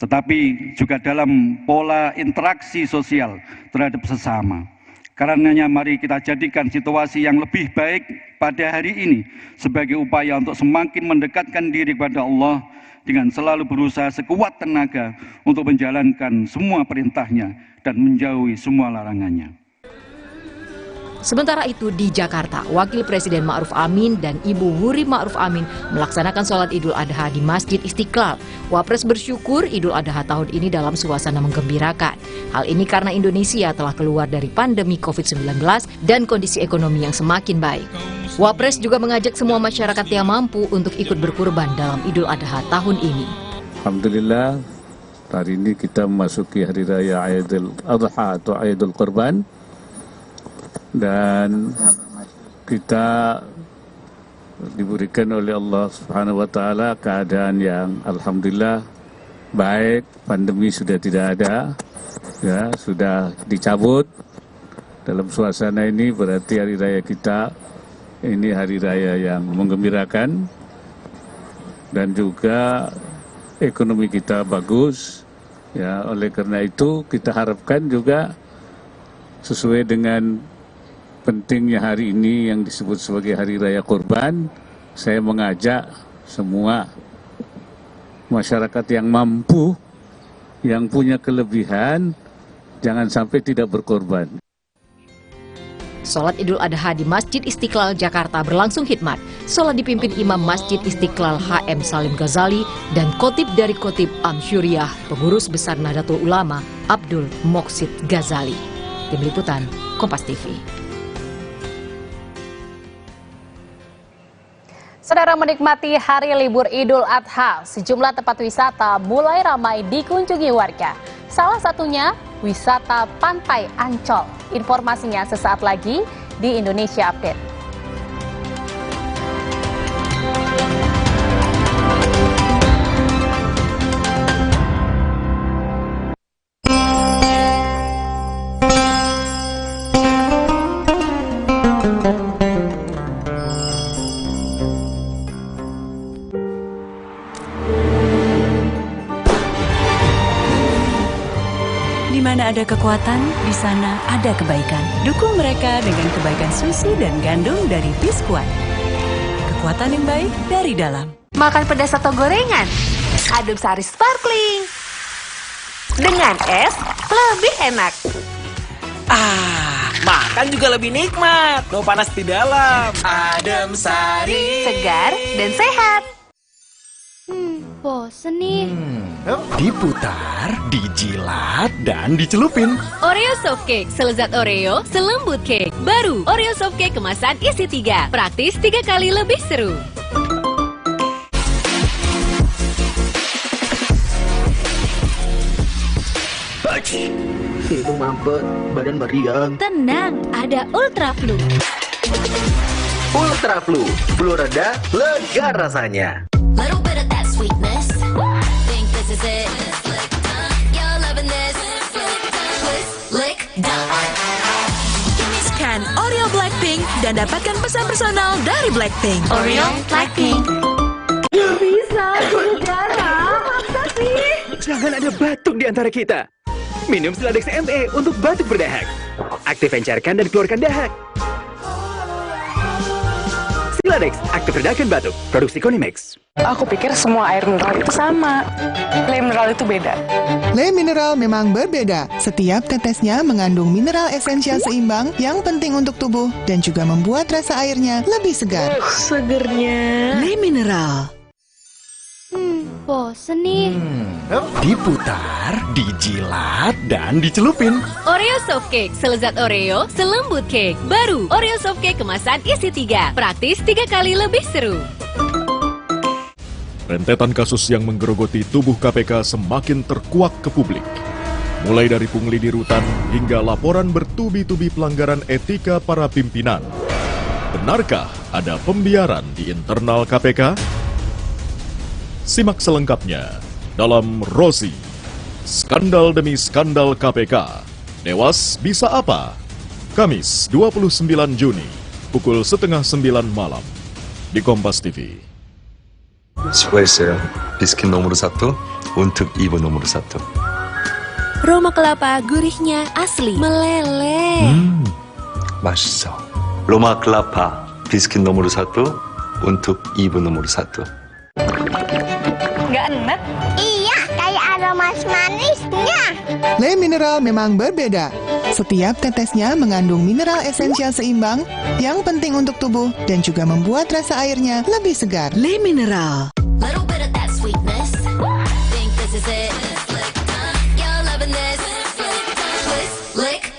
tetapi juga dalam pola interaksi sosial terhadap sesama. Karenanya mari kita jadikan situasi yang lebih baik pada hari ini sebagai upaya untuk semakin mendekatkan diri kepada Allah dengan selalu berusaha sekuat tenaga untuk menjalankan semua perintahnya dan menjauhi semua larangannya. Sementara itu di Jakarta, Wakil Presiden Ma'ruf Amin dan Ibu Wuri Ma'ruf Amin melaksanakan sholat Idul Adha di Masjid Istiqlal. Wapres bersyukur Idul Adha tahun ini dalam suasana menggembirakan. Hal ini karena Indonesia telah keluar dari pandemi COVID-19 dan kondisi ekonomi yang semakin baik. Wapres juga mengajak semua masyarakat yang mampu untuk ikut berkurban dalam Idul Adha tahun ini. Alhamdulillah, hari ini kita memasuki Hari Raya Idul Adha atau Idul Kurban. Dan kita diberikan oleh Allah Subhanahu wa taala keadaan yang alhamdulillah baik, pandemi sudah tidak ada, ya, sudah dicabut. Dalam suasana ini berarti hari raya kita ini hari raya yang menggembirakan dan juga ekonomi kita bagus. Ya, oleh karena itu kita harapkan juga sesuai dengan pentingnya hari ini yang disebut sebagai Hari Raya Kurban, saya mengajak semua masyarakat yang mampu, yang punya kelebihan, jangan sampai tidak berkorban. Sholat Idul Adha di Masjid Istiqlal Jakarta berlangsung khidmat. Sholat dipimpin Imam Masjid Istiqlal HM Salim Ghazali dan khotib dari Khotib Amsyuriah, Pengurus Besar Nahdlatul Ulama Abdul Moqsid Ghazali. Tim Liputan Kompas TV. Saudara, menikmati hari libur Idul Adha, sejumlah tempat wisata mulai ramai dikunjungi warga. Salah satunya wisata Pantai Ancol. Informasinya sesaat lagi di Indonesia Update. Di mana ada kekuatan, di sana ada kebaikan. Dukung mereka dengan kebaikan susu dan gandum dari Biskuat. Kekuatan yang baik dari dalam. Makan pedas atau gorengan? Adem Sari Sparkling. Dengan es, lebih enak. Makan juga lebih nikmat. No panas di dalam. Adem Sari. Segar dan sehat. Bosen nih. Diputar, dijilat, dan dicelupin. Oreo Soft Cake, selezat Oreo, selembut cake. Baru, Oreo Soft Cake kemasan isi 3. Praktis 3 kali lebih seru. Itu mampet, badan meriang. Tenang, ada Ultra Flu. Ultra Flu, flu reda, lega rasanya. Little bit of that sweetness. Think this is it. You're loving this. Lick, Scan Oreo Blackpink dan dapatkan pesan personal dari Blackpink. Oreo Blackpink. Gak bisa, udara. Masa sih? Jangan ada batuk di antara kita. Minum Siladex ME untuk batuk berdahak. Aktif encerkan dan keluarkan dahak. Siladex, aktif redakan batuk. Produksi Konimex. Aku pikir semua air mineral itu sama. Le mineral itu beda. Le mineral memang berbeda. Setiap tetesnya mengandung mineral esensial seimbang yang penting untuk tubuh dan juga membuat rasa airnya lebih segar. Segernya. Le mineral. Bosen nih. Diputar, dijilat, dan dicelupin. Oreo Soft Cake, selezat Oreo, selembut cake. Baru, Oreo Soft Cake kemasan isi 3. Praktis 3 kali lebih seru. Rentetan kasus yang menggerogoti tubuh KPK semakin terkuak ke publik. Mulai dari pungli di rutan hingga laporan bertubi-tubi pelanggaran etika para pimpinan. Benarkah ada pembiaran di internal KPK? Simak selengkapnya dalam Rosi, Skandal Demi Skandal KPK. Dewas bisa apa? Kamis 29 Juni, pukul 8:30 malam di Kompas TV. 수고했어요. 비스킷 노무르 사토, 운특 이브 노무르 사토. Roma kelapa gurihnya asli, meleleh. 맛있어. 로마 클라파, 비스킷 노무르 사토, 운특 이브 노무르 사토. Nggak enak? Iya, kayak ada manis-manisnya. Le mineral memang berbeda. Setiap tetesnya mengandung mineral esensial seimbang yang penting untuk tubuh dan juga membuat rasa airnya lebih segar. Le mineral. Little bit of that sweetness. Think this is it. You're loving this. Lick,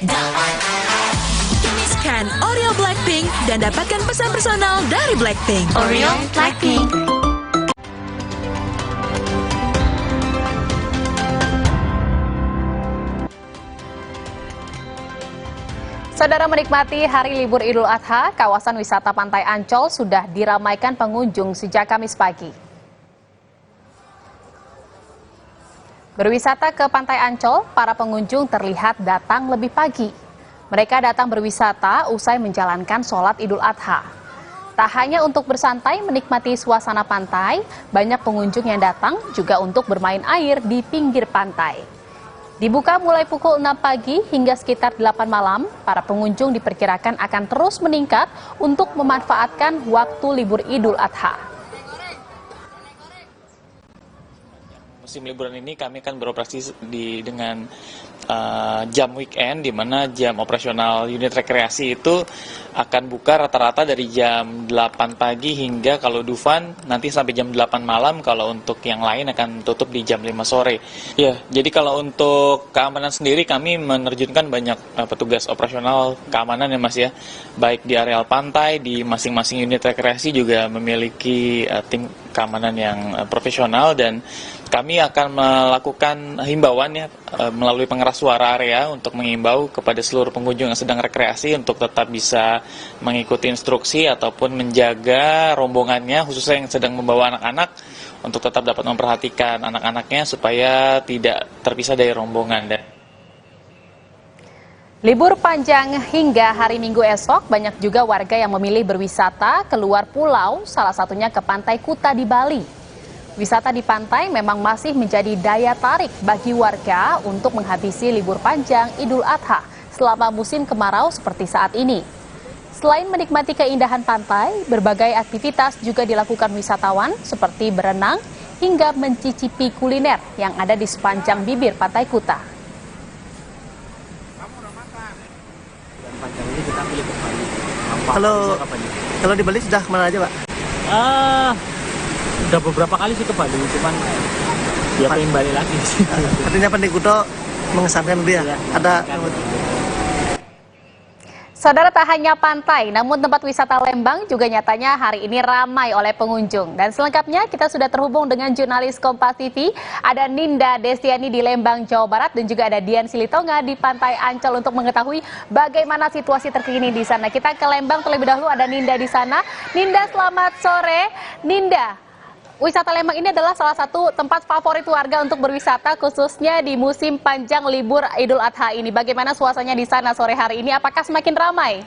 Scan Oreo Blackpink dan dapatkan pesan personal dari Blackpink. Oreo Blackpink. Saudara, menikmati hari libur Idul Adha, kawasan wisata Pantai Ancol sudah diramaikan pengunjung sejak Kamis pagi. Berwisata ke Pantai Ancol, para pengunjung terlihat datang lebih pagi. Mereka datang berwisata usai menjalankan sholat Idul Adha. Tak hanya untuk bersantai menikmati suasana pantai, banyak pengunjung yang datang juga untuk bermain air di pinggir pantai. Dibuka mulai pukul 6 pagi hingga sekitar 8 malam, para pengunjung diperkirakan akan terus meningkat untuk memanfaatkan waktu libur Idul Adha. Musim liburan ini kami akan beroperasi dengan jam weekend, di mana jam operasional unit rekreasi itu akan buka rata-rata dari jam 8 pagi hingga kalau Dufan nanti sampai jam 8 malam, kalau untuk yang lain akan tutup di jam 5 sore. Ya, jadi kalau untuk keamanan sendiri kami menerjunkan banyak petugas operasional keamanan ya Mas ya, baik di areal pantai, di masing-masing unit rekreasi juga memiliki tim keamanan yang profesional, dan kami akan melakukan himbauan ya melalui pengeras suara area untuk mengimbau kepada seluruh pengunjung yang sedang rekreasi untuk tetap bisa mengikuti instruksi ataupun menjaga rombongannya, khususnya yang sedang membawa anak-anak, untuk tetap dapat memperhatikan anak-anaknya supaya tidak terpisah dari rombongan. Libur panjang hingga hari Minggu esok, banyak juga warga yang memilih berwisata keluar pulau, salah satunya ke Pantai Kuta di Bali. Wisata di pantai memang masih menjadi daya tarik bagi warga untuk menghabisi libur panjang Idul Adha selama musim kemarau seperti saat ini. Selain menikmati keindahan pantai, berbagai aktivitas juga dilakukan wisatawan seperti berenang hingga mencicipi kuliner yang ada di sepanjang bibir Pantai Kuta. Kalau di Bali sudah kemana aja, Pak? Udah beberapa kali sih ke Bali, cuman ya pengen balik lagi. Artinya Pantai Kuta mengesankan dia. Ada Saudara, tak hanya pantai, namun tempat wisata Lembang juga nyatanya hari ini ramai oleh pengunjung. Dan selengkapnya kita sudah terhubung dengan jurnalis Kompas TV, ada Ninda Destiani di Lembang, Jawa Barat, dan juga ada Dian Silitonga di Pantai Ancol untuk mengetahui bagaimana situasi terkini di sana. Kita ke Lembang terlebih dahulu, ada Ninda di sana. Ninda, selamat sore. Ninda, wisata Lembang ini adalah salah satu tempat favorit warga untuk berwisata, khususnya di musim panjang libur Idul Adha ini. Bagaimana suasananya di sana sore hari ini? Apakah semakin ramai?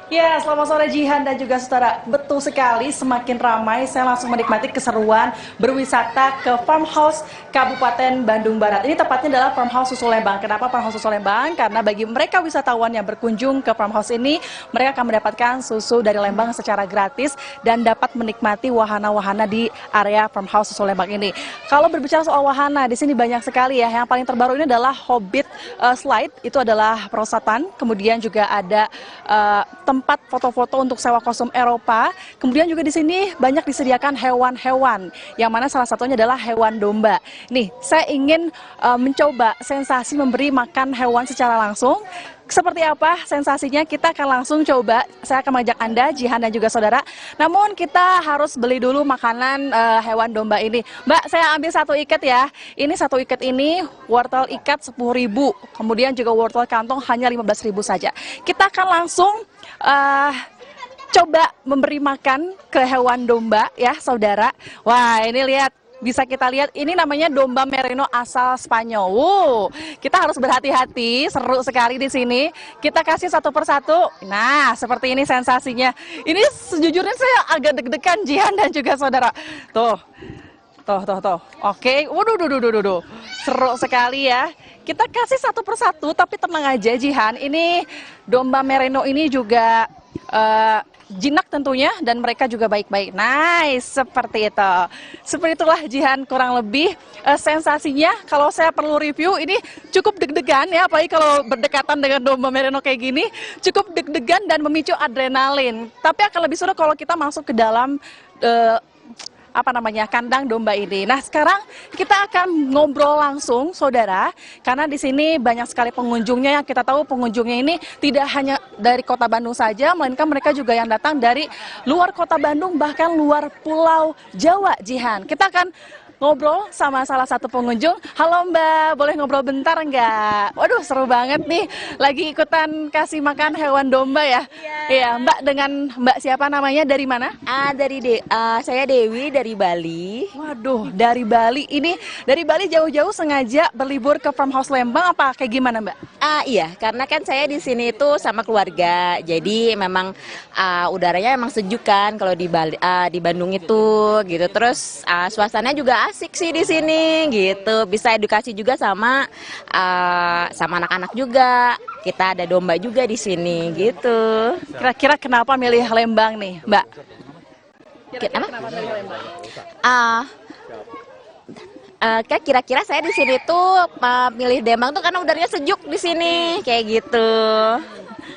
Ya, selamat sore Jihan dan juga saudara. Betul sekali, semakin ramai. Saya langsung menikmati keseruan berwisata ke farmhouse Kabupaten Bandung Barat. Ini tepatnya adalah farmhouse Susu Lembang. Kenapa farmhouse Susu Lembang? Karena bagi mereka wisatawan yang berkunjung ke farmhouse ini, mereka akan mendapatkan susu dari Lembang secara gratis dan dapat menikmati wahana-wahana di area farmhouse Susu Lembang ini. Kalau berbicara soal wahana, di sini banyak sekali ya. Yang paling terbaru ini adalah Hobbit Slide, itu adalah perosotan. Kemudian juga ada tempat foto-foto untuk sewa kostum Eropa. Kemudian juga di sini banyak disediakan hewan-hewan, yang mana salah satunya adalah hewan domba. Nih, saya ingin mencoba sensasi memberi makan hewan secara langsung. Seperti apa sensasinya? Kita akan langsung coba. Saya akan mengajak Anda, Jihan dan juga saudara. Namun kita harus beli dulu makanan hewan domba ini. Mbak, saya ambil satu ikat ya. Ini satu ikat ini, wortel ikat 10.000. Kemudian juga wortel kantong hanya 15.000 saja. Kita akan langsung coba memberi makan ke hewan domba ya, saudara. Wah, ini lihat. Bisa kita lihat, ini namanya domba merino asal Spanyol. Kita harus berhati-hati, seru sekali di sini. Kita kasih satu persatu. Nah, seperti ini sensasinya. Ini sejujurnya saya agak deg-degan, Jihan dan juga saudara. Tuh. Oke, waduh. Seru sekali ya. Kita kasih satu persatu, tapi tenang aja Jihan. Ini domba merino ini juga jinak tentunya, dan mereka juga baik-baik. Nice, seperti itu. Seperti itulah Jihan kurang lebih sensasinya. Kalau saya perlu review, ini cukup deg-degan ya, apalagi kalau berdekatan dengan domba merino kayak gini, cukup deg-degan dan memicu adrenalin. Tapi akan lebih seru kalau kita masuk ke dalam kandang domba ini. Nah, sekarang kita akan ngobrol langsung, saudara, karena di sini banyak sekali pengunjungnya. Yang kita tahu pengunjungnya ini tidak hanya dari kota Bandung saja, melainkan mereka juga yang datang dari luar kota Bandung, bahkan luar Pulau Jawa, Jihan. Kita akan ngobrol sama salah satu pengunjung. Halo Mbak, boleh ngobrol bentar nggak? Waduh, seru banget nih, lagi ikutan kasih makan hewan domba ya? Iya. Mbak, dengan Mbak siapa namanya, dari mana? Saya Dewi dari Bali. Waduh, dari Bali. Ini dari Bali jauh-jauh sengaja berlibur ke farmhouse Lembang apa kayak gimana Mbak? Iya, karena kan saya di sini itu sama keluarga. Jadi memang udaranya memang sejuk kan kalau di Bali, di Bandung itu gitu. Terus suasananya juga asik sih di sini gitu. Bisa edukasi juga sama anak-anak juga. Kita ada domba juga di sini gitu. Kira-kira kenapa milih Lembang nih, Mbak? Kenapa milih Lembang? Kira-kira saya di sini tuh milih Lembang tuh karena udaranya sejuk di sini kayak gitu.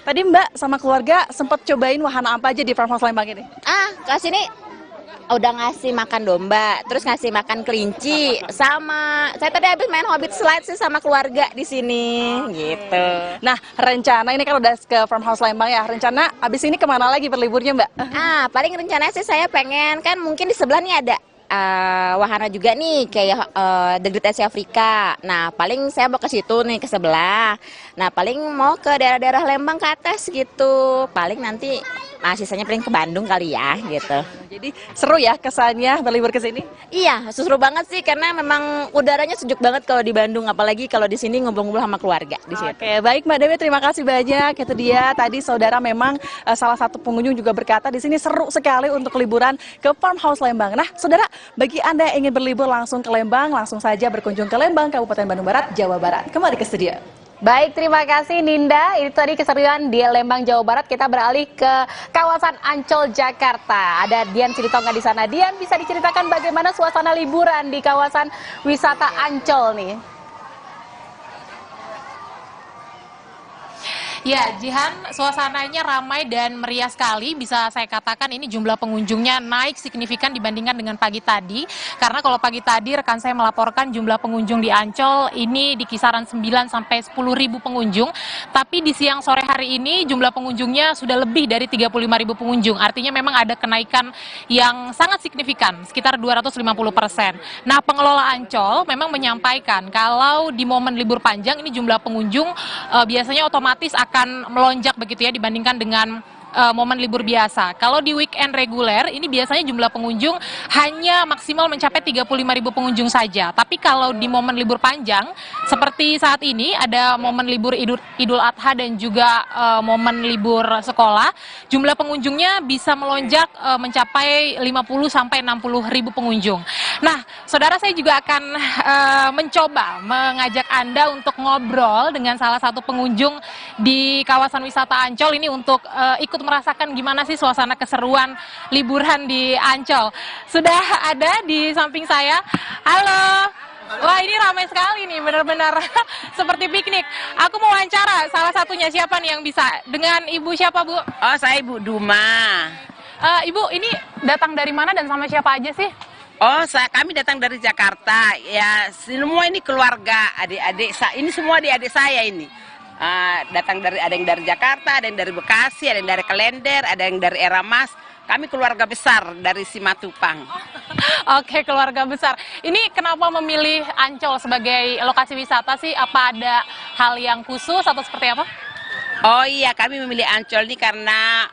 Tadi Mbak sama keluarga sempat cobain wahana apa aja di farmhouse Lembang ini? Ke sini udah ngasih makan domba, terus ngasih makan kelinci, sama saya tadi habis main Hobbit Slide sih sama keluarga di sini gitu. Nah, rencana ini kan udah ke farmhouse Lembang ya, rencana abis ini kemana lagi berliburnya Mbak? Paling rencananya sih saya pengen, kan mungkin di sebelah nih ada wahana juga nih kayak The Great Asia Afrika. Nah, paling saya mau ke situ nih, ke sebelah. Nah, paling mau ke daerah-daerah Lembang ke atas gitu. Paling nanti sisanya paling ke Bandung kali ya gitu. Jadi seru ya kesannya berlibur ke sini? Iya, seru banget sih karena memang udaranya sejuk banget kalau di Bandung, apalagi kalau di sini ngobrol-ngobrol sama keluarga di sini. Oke, baik Mbak Dewi, terima kasih banyak. Itu dia tadi saudara memang salah satu pengunjung juga berkata di sini seru sekali untuk liburan ke Farmhouse Lembang. Nah, saudara, bagi Anda yang ingin berlibur langsung ke Lembang, langsung saja berkunjung ke Lembang, Kabupaten Bandung Barat, Jawa Barat. Kembali ke studio. Baik, terima kasih Ninda. Itu tadi keseruan di Lembang, Jawa Barat. Kita beralih ke kawasan Ancol, Jakarta. Ada Dian Silitonga di sana. Dian, bisa diceritakan bagaimana suasana liburan di kawasan wisata Ancol nih? Ya, Jihan, suasananya ramai dan meriah sekali. Bisa saya katakan ini jumlah pengunjungnya naik signifikan dibandingkan dengan pagi tadi. Karena kalau pagi tadi rekan saya melaporkan jumlah pengunjung di Ancol ini di kisaran 9 sampai 10 ribu pengunjung. Tapi di siang sore hari ini jumlah pengunjungnya sudah lebih dari 35 ribu pengunjung. Artinya memang ada kenaikan yang sangat signifikan, sekitar 250%. Nah, pengelola Ancol memang menyampaikan kalau di momen libur panjang ini jumlah pengunjung biasanya otomatis akan melonjak begitu ya dibandingkan dengan momen libur biasa. Kalau di weekend reguler ini biasanya jumlah pengunjung hanya maksimal mencapai 35 ribu pengunjung saja. Tapi kalau di momen libur panjang seperti saat ini ada momen libur Idul Adha dan juga momen libur sekolah, jumlah pengunjungnya bisa melonjak mencapai 50 sampai 60 ribu pengunjung. Nah, saudara, saya juga akan mencoba mengajak Anda untuk ngobrol dengan salah satu pengunjung di kawasan wisata Ancol ini untuk ikut merasakan gimana sih suasana keseruan liburan di Ancol. Sudah ada di samping saya. Halo. Wah, ini ramai sekali nih, benar-benar seperti piknik. Aku mau wawancara salah satunya, siapa nih yang bisa? Dengan Ibu siapa, Bu? Oh, saya Ibu Duma. Ibu, ini datang dari mana dan sama siapa aja sih? Oh, kami datang dari Jakarta. Ya, semua ini keluarga, adik-adik. Ini semua adik-adik saya ini. Datang ada yang dari Jakarta, ada yang dari Bekasi, ada yang dari Klender, ada yang dari Eramas. Kami keluarga besar dari Simatupang. Oke, keluarga besar. Ini kenapa memilih Ancol sebagai lokasi wisata sih? Apa ada hal yang khusus atau seperti apa? Oh iya, kami memilih Ancol ini karena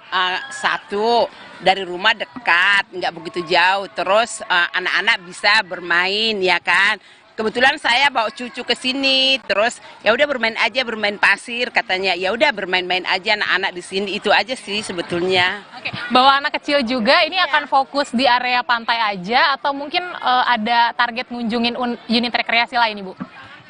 satu, dari rumah dekat, nggak begitu jauh. Terus anak-anak bisa bermain, ya kan? Kebetulan saya bawa cucu ke sini, terus ya udah bermain aja, bermain pasir katanya. Ya udah bermain-main aja anak-anak di sini, itu aja sih sebetulnya. Oke, bawa anak kecil juga, ini akan fokus di area pantai aja atau mungkin ada target ngunjungin unit rekreasi lain, Ibu?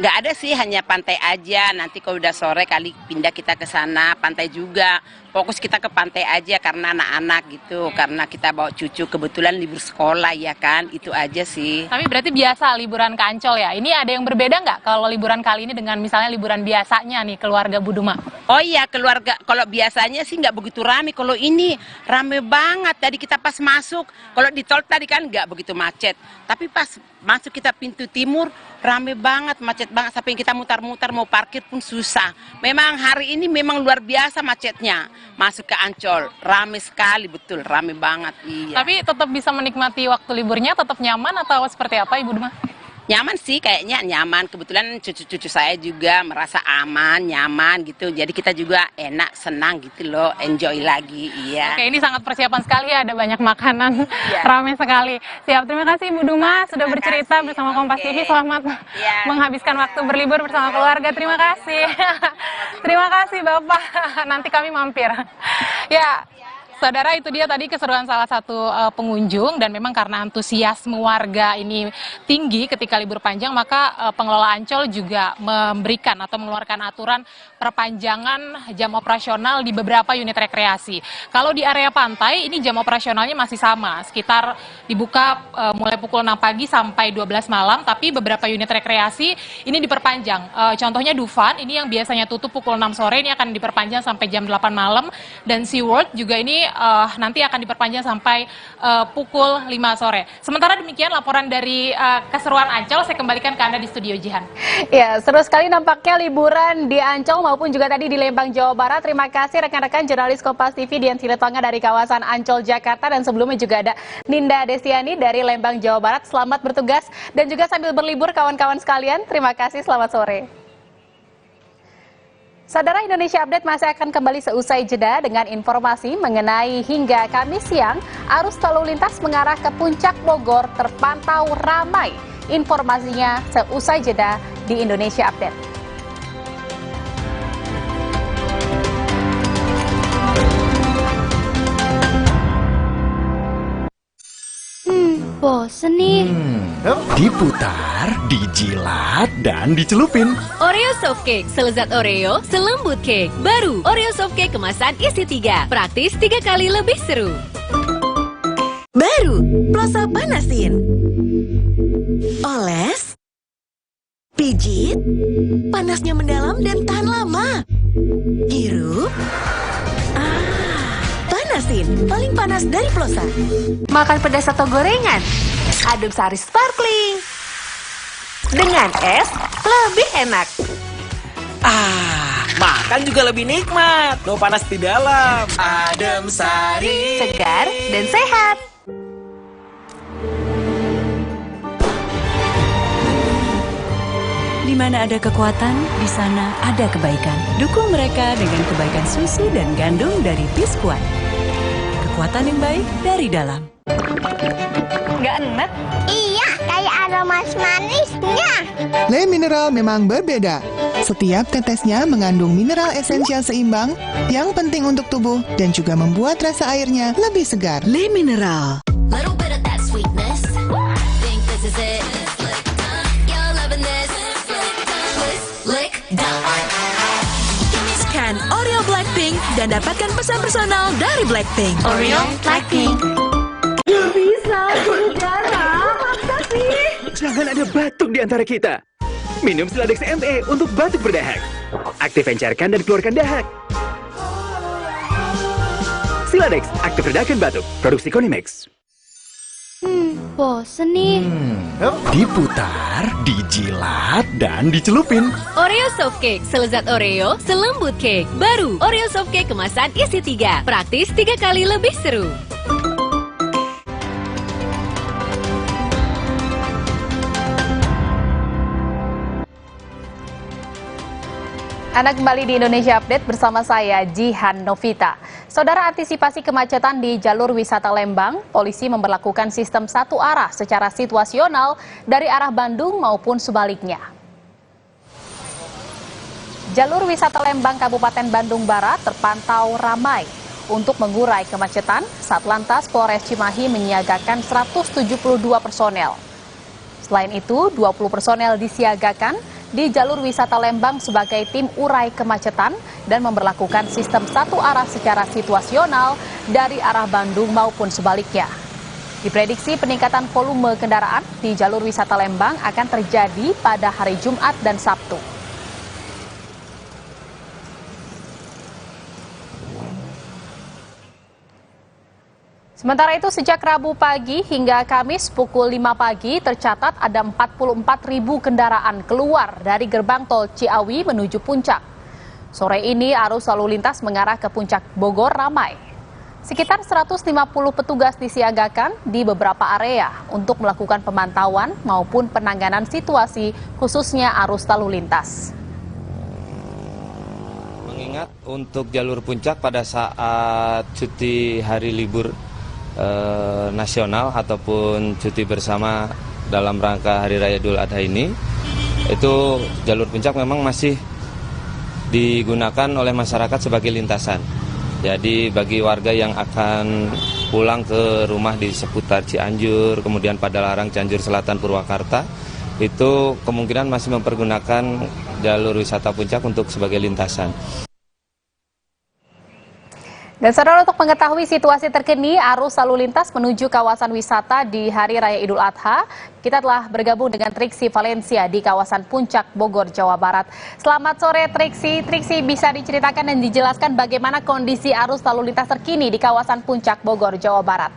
Nggak ada sih, hanya pantai aja. Nanti kalau udah sore kali pindah kita ke sana, pantai juga. Fokus kita ke pantai aja karena anak-anak gitu, karena kita bawa cucu, kebetulan libur sekolah ya kan, itu aja sih. Tapi berarti biasa liburan ke Ancol ya? Ini ada yang berbeda nggak kalau liburan kali ini dengan misalnya liburan biasanya nih keluarga Bu Duma? Oh iya, keluarga, kalau biasanya sih nggak begitu rame, kalau ini rame banget. Tadi kita pas masuk, kalau di tol tadi kan nggak begitu macet, tapi pas masuk kita pintu timur, rame banget, macet banget, sampai kita mutar-mutar mau parkir pun susah. Memang hari ini memang luar biasa macetnya. Masuk ke Ancol, rame sekali, betul, rame banget. Iya. Tapi tetap bisa menikmati waktu liburnya, tetap nyaman atau seperti apa, Ibu Duma? Nyaman sih, kayaknya nyaman. Kebetulan cucu-cucu saya juga merasa aman, nyaman gitu. Jadi kita juga enak, senang gitu loh, enjoy lagi, iya. Oke, ini sangat persiapan sekali ya, ada banyak makanan, ramai sekali. Siap, terima kasih Ibu Duma sudah bercerita bersama Kompas TV. Selamat menghabiskan waktu berlibur bersama keluarga. Terima kasih. Terima kasih Bapak, nanti kami mampir. Ya. Saudara, itu dia tadi keseruan salah satu pengunjung, dan memang karena antusiasme warga ini tinggi ketika libur panjang, maka pengelola Ancol juga memberikan atau mengeluarkan aturan perpanjangan jam operasional di beberapa unit rekreasi. Kalau di area pantai, ini jam operasionalnya masih sama, sekitar dibuka mulai pukul 6 pagi sampai 12 malam, tapi beberapa unit rekreasi ini diperpanjang. Contohnya Dufan, ini yang biasanya tutup pukul 6 sore, ini akan diperpanjang sampai jam 8 malam, dan SeaWorld juga ini nanti akan diperpanjang sampai pukul 5 sore. Sementara demikian laporan dari keseruan Ancol, saya kembalikan ke Anda di studio, Jihan. Ya, seru sekali nampaknya liburan di Ancol maupun juga tadi di Lembang, Jawa Barat. Terima kasih rekan-rekan jurnalis Kompas TV Dian Silitonga dari kawasan Ancol, Jakarta, dan sebelumnya juga ada Ninda Desiani dari Lembang, Jawa Barat. Selamat bertugas dan juga sambil berlibur kawan-kawan sekalian. Terima kasih, selamat sore. Saudara, Indonesia Update masih akan kembali seusai jeda dengan informasi mengenai hingga Kamis siang arus lalu lintas mengarah ke Puncak Bogor terpantau ramai. Informasinya seusai jeda di Indonesia Update. Bosen nih. Diputar, dijilat, dan dicelupin. Oreo soft cake, selezat Oreo, selembut cake. Baru, Oreo soft cake kemasan isi 3. Praktis 3 kali lebih seru. Baru, Plosa panasin. Oles. Pijit. Panasnya mendalam dan tahan lama. Hirup. Panasin, paling panas dari Plosa. Makan pedas atau gorengan? Adem sari sparkling. Dengan es, lebih enak. Makan juga lebih nikmat. No panas di dalam. Adem sari. Segar dan sehat. Di mana ada kekuatan, di sana ada kebaikan. Dukung mereka dengan kebaikan susu dan gandum dari Biskuat. Kekuatan yang baik dari dalam. Nggak enak? Iya, kayak ada manis-manisnya. Le Mineral memang berbeda. Setiap tetesnya mengandung mineral esensial seimbang yang penting untuk tubuh dan juga membuat rasa airnya lebih segar. Le Mineral. Little bit of that sweetness. Think this is it. You're loving this. Lick, Scan Oreo Blackpink dan dapatkan pesan personal dari Blackpink. Oreo Blackpink. Gak bisa, berdarah. Apa sih? Jangan ada batuk di antara kita. Minum Siladex ME untuk batuk berdahak. Aktif encerkan dan keluarkan dahak. Siladex, aktif redakan batuk. Produksi Konimex. Bosen nih. Diputar, dijilat, dan dicelupin. Oreo soft cake, selezat Oreo, selembut cake. Baru, Oreo soft cake kemasan isi 3. Praktis 3 kali lebih seru. Anda kembali di Indonesia Update bersama saya, Jihan Novita. Saudara, antisipasi kemacetan di jalur wisata Lembang, polisi memberlakukan sistem satu arah secara situasional dari arah Bandung maupun sebaliknya. Jalur wisata Lembang Kabupaten Bandung Barat terpantau ramai. Untuk mengurai kemacetan, Satlantas Polres Cimahi menyiagakan 172 personel. Selain itu, 20 personel disiagakan di jalur wisata Lembang sebagai tim urai kemacetan dan memberlakukan sistem satu arah secara situasional dari arah Bandung maupun sebaliknya. Diprediksi peningkatan volume kendaraan di jalur wisata Lembang akan terjadi pada hari Jumat dan Sabtu. Sementara itu, sejak Rabu pagi hingga Kamis pukul 5 pagi tercatat ada 44.000 kendaraan keluar dari gerbang tol Ciawi menuju Puncak. Sore ini arus lalu lintas mengarah ke Puncak Bogor ramai. Sekitar 150 petugas disiagakan di beberapa area untuk melakukan pemantauan maupun penanganan situasi khususnya arus lalu lintas. Mengingat untuk jalur Puncak pada saat cuti hari libur nasional ataupun cuti bersama dalam rangka Hari Raya Idul Adha ini, itu jalur Puncak memang masih digunakan oleh masyarakat sebagai lintasan. Jadi bagi warga yang akan pulang ke rumah di seputar Cianjur, kemudian Padalarang, Cianjur Selatan, Purwakarta, itu kemungkinan masih mempergunakan jalur wisata Puncak untuk sebagai lintasan. Dan saudara, untuk mengetahui situasi terkini arus lalu lintas menuju kawasan wisata di Hari Raya Idul Adha, kita telah bergabung dengan Triksi Valencia di kawasan Puncak Bogor, Jawa Barat. Selamat sore Triksi. Triksi, bisa diceritakan dan dijelaskan bagaimana kondisi arus lalu lintas terkini di kawasan Puncak Bogor, Jawa Barat?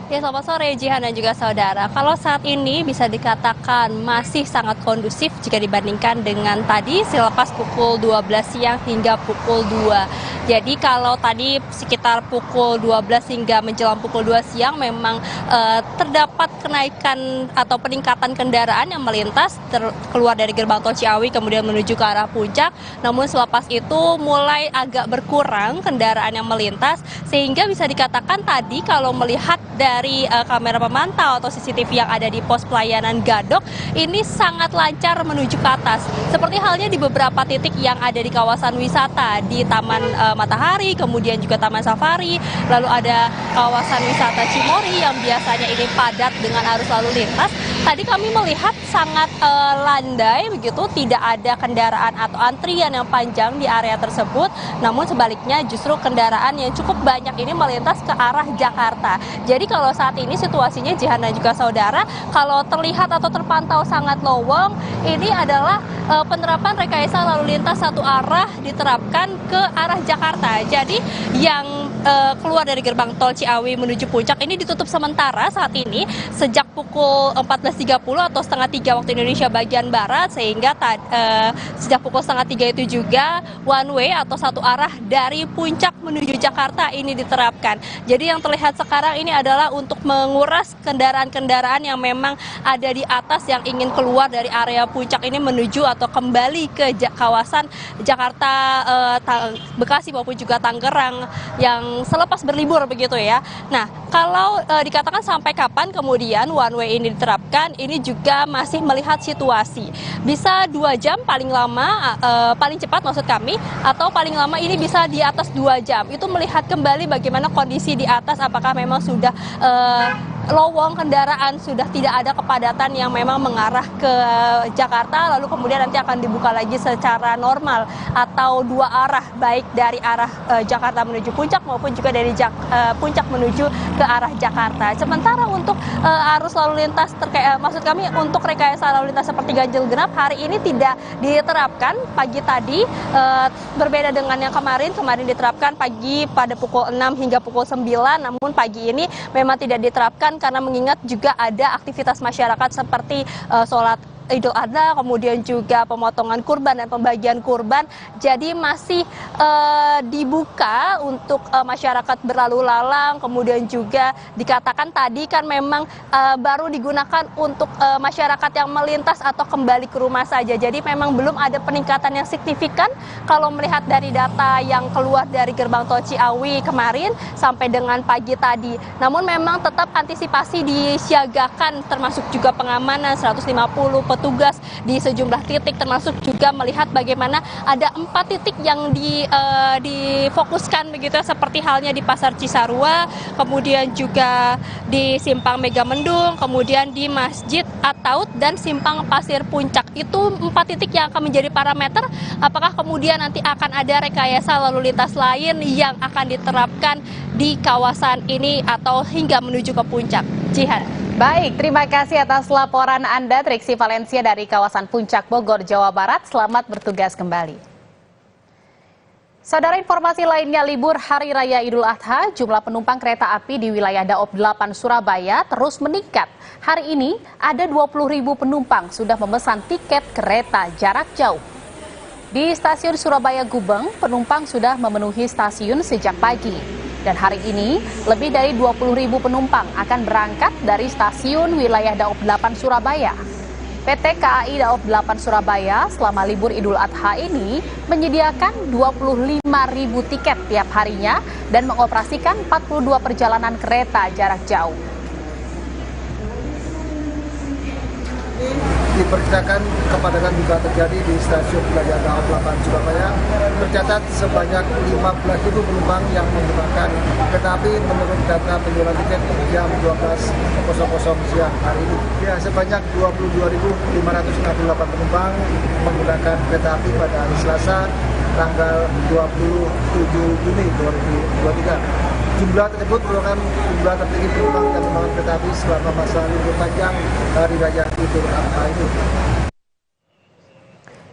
Ya, selamat sore Jihan dan juga saudara. Kalau saat ini bisa dikatakan masih sangat kondusif jika dibandingkan dengan tadi selepas pukul 12 siang hingga pukul 2. Jadi kalau tadi sekitar pukul 12 hingga menjelang pukul 2 siang memang terdapat kenaikan atau peningkatan kendaraan yang melintas keluar dari gerbang tol Ciawi kemudian menuju ke arah puncak. Namun selepas itu mulai agak berkurang kendaraan yang melintas sehingga bisa dikatakan tadi kalau melihat dari kamera pemantau atau CCTV yang ada di pos pelayanan Gadok ini sangat lancar menuju ke atas. Seperti halnya di beberapa titik yang ada di kawasan wisata di Taman Matahari, kemudian juga Taman Safari, lalu ada kawasan wisata Cimory yang biasanya ini padat dengan arus lalu lintas. Tadi kami melihat sangat landai begitu, tidak ada kendaraan atau antrian yang panjang di area tersebut. Namun sebaliknya justru kendaraan yang cukup banyak ini melintas ke arah Jakarta. Jadi kalau saat ini situasinya Jihan dan juga saudara, kalau terlihat atau terpantau sangat lowong, ini adalah penerapan rekayasa lalu lintas satu arah diterapkan ke arah Jakarta. Jadi yang keluar dari gerbang tol Ciawi menuju puncak ini ditutup sementara saat ini sejak pukul 14.30 atau setengah 3 waktu Indonesia bagian Barat, sehingga sejak pukul setengah 3 itu juga one way atau satu arah dari puncak menuju Jakarta ini diterapkan. Jadi yang terlihat sekarang ini adalah untuk menguras kendaraan-kendaraan yang memang ada di atas yang ingin keluar dari area puncak ini menuju atau kembali ke kawasan Jakarta, Bekasi maupun juga Tangerang yang selepas berlibur begitu ya. Nah, kalau dikatakan sampai kapan kemudian one way ini diterapkan, ini juga masih melihat situasi. Bisa 2 jam paling lama, paling cepat maksud kami, atau paling lama ini bisa di atas 2 jam. Itu melihat kembali bagaimana kondisi di atas, apakah memang sudah lowong kendaraan, sudah tidak ada kepadatan yang memang mengarah ke Jakarta, lalu kemudian nanti akan dibuka lagi secara normal atau 2 arah, baik dari arah Jakarta menuju puncak maupun juga dari puncak menuju ke arah Jakarta. Sementara untuk arus lalu lintas maksud kami untuk rekayasa lalu lintas seperti ganjil genap hari ini tidak diterapkan pagi tadi, berbeda dengan yang kemarin diterapkan pagi pada pukul 6 hingga pukul 9, namun pagi ini memang tidak diterapkan karena mengingat juga ada aktivitas masyarakat seperti sholat Idul Adha, kemudian juga pemotongan kurban dan pembagian kurban. Jadi masih dibuka untuk masyarakat berlalu lalang, kemudian juga dikatakan tadi kan memang baru digunakan untuk masyarakat yang melintas atau kembali ke rumah saja. Jadi memang belum ada peningkatan yang signifikan kalau melihat dari data yang keluar dari gerbang tol Ciawi kemarin sampai dengan pagi tadi. Namun memang tetap antisipasi disiagakan, termasuk juga pengamanan 150 petugas di sejumlah titik, termasuk juga melihat bagaimana ada 4 titik yang difokuskan begitu, seperti halnya di Pasar Cisarua, kemudian juga di Simpang Megamendung, kemudian di Masjid At-Taud dan Simpang Pasir Puncak. Itu 4 titik yang akan menjadi parameter apakah kemudian nanti akan ada rekayasa lalu lintas lain yang akan diterapkan di kawasan ini atau hingga menuju ke puncak. Jihan. Baik, terima kasih atas laporan Anda, Triksi Valencia dari kawasan Puncak Bogor, Jawa Barat. Selamat bertugas kembali. Saudara, informasi lainnya, libur Hari Raya Idul Adha, jumlah penumpang kereta api di wilayah Daob 8 Surabaya terus meningkat. Hari ini ada 20.000 penumpang sudah memesan tiket kereta jarak jauh. Di stasiun Surabaya Gubeng, penumpang sudah memenuhi stasiun sejak pagi. Dan hari ini, lebih dari 20.000 penumpang akan berangkat dari stasiun wilayah Daob 8 Surabaya. PT KAI Daob 8 Surabaya selama libur Idul Adha ini menyediakan 25.000 tiket tiap harinya dan mengoperasikan 42 perjalanan kereta jarak jauh. Diperkirakan kepadatan juga terjadi di stasiun wilayah Daob 8 Surabaya. Tercatat sebanyak 15.000 penumpang yang menggunakan kereta api menurut data penjualan tiket jam 12.00 siang hari ini. Ya, sebanyak 22.568 penumpang menggunakan kereta api pada hari Selasa tanggal 27 Juni 2023. Jumlah tersebut merupakan jumlah tertinggi penumpang yang menggunakan kereta api selama masa libur panjang Hari Raya Idul Adha ini.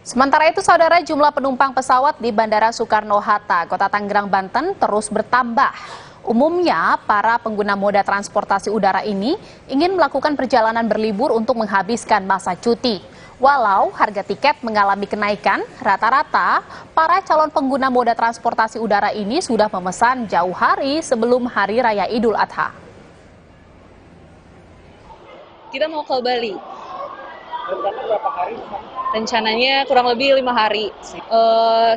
Sementara itu, saudara, jumlah penumpang pesawat di Bandara Soekarno-Hatta, Kota Tangerang, Banten terus bertambah. Umumnya, para pengguna moda transportasi udara ini ingin melakukan perjalanan berlibur untuk menghabiskan masa cuti. Walau harga tiket mengalami kenaikan, rata-rata para calon pengguna moda transportasi udara ini sudah memesan jauh hari sebelum Hari Raya Idul Adha. Kita mau ke Bali. Rencananya kurang lebih 5 hari.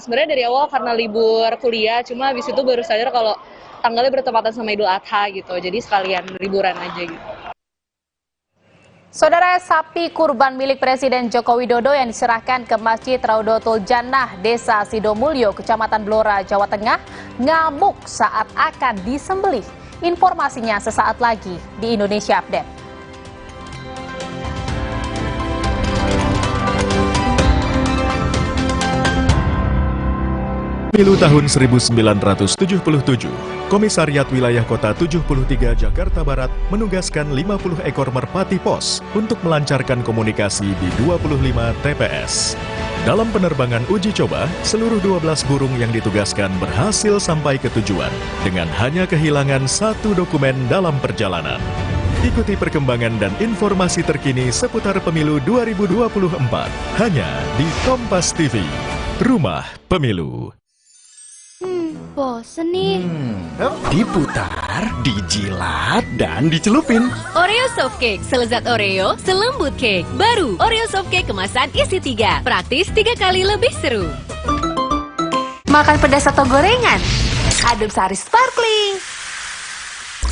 Sebenarnya dari awal karena libur kuliah, cuma habis itu baru sadar kalau tanggalnya bertepatan sama Idul Adha gitu. Jadi sekalian liburan aja gitu. Saudara, sapi kurban milik Presiden Joko Widodo yang diserahkan ke Masjid Raudatul Jannah, Desa Sidomulyo, Kecamatan Blora, Jawa Tengah, ngamuk saat akan disembelih. Informasinya sesaat lagi di Indonesia Update. Pemilu tahun 1977, Komisariat Wilayah Kota 73 Jakarta Barat menugaskan 50 ekor merpati pos untuk melancarkan komunikasi di 25 TPS. Dalam penerbangan uji coba, seluruh 12 burung yang ditugaskan berhasil sampai ke tujuan dengan hanya kehilangan 1 dokumen dalam perjalanan. Ikuti perkembangan dan informasi terkini seputar pemilu 2024 hanya di Kompas TV, Rumah Pemilu. Bosen nih. Diputar, dijilat, dan dicelupin. Oreo Soft Cake, selezat Oreo, selembut cake. Baru, Oreo Soft Cake kemasan isi 3. Praktis 3 kali lebih seru. Makan pedas atau gorengan? Adem sari sparkling.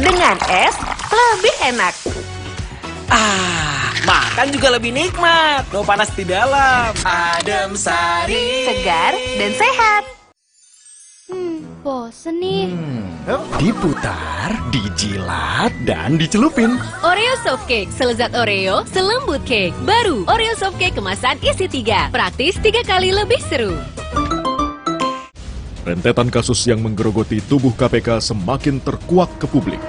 Dengan es, lebih enak. Makan juga lebih nikmat. No panas di dalam. Adem sari. Segar dan sehat. Bosen nih. Diputar, dijilat, dan dicelupin. Oreo Soft Cake, selezat Oreo, selembut cake. Baru, Oreo Soft Cake kemasan isi 3. Praktis 3 kali lebih seru. Rentetan kasus yang menggerogoti tubuh KPK semakin terkuak ke publik.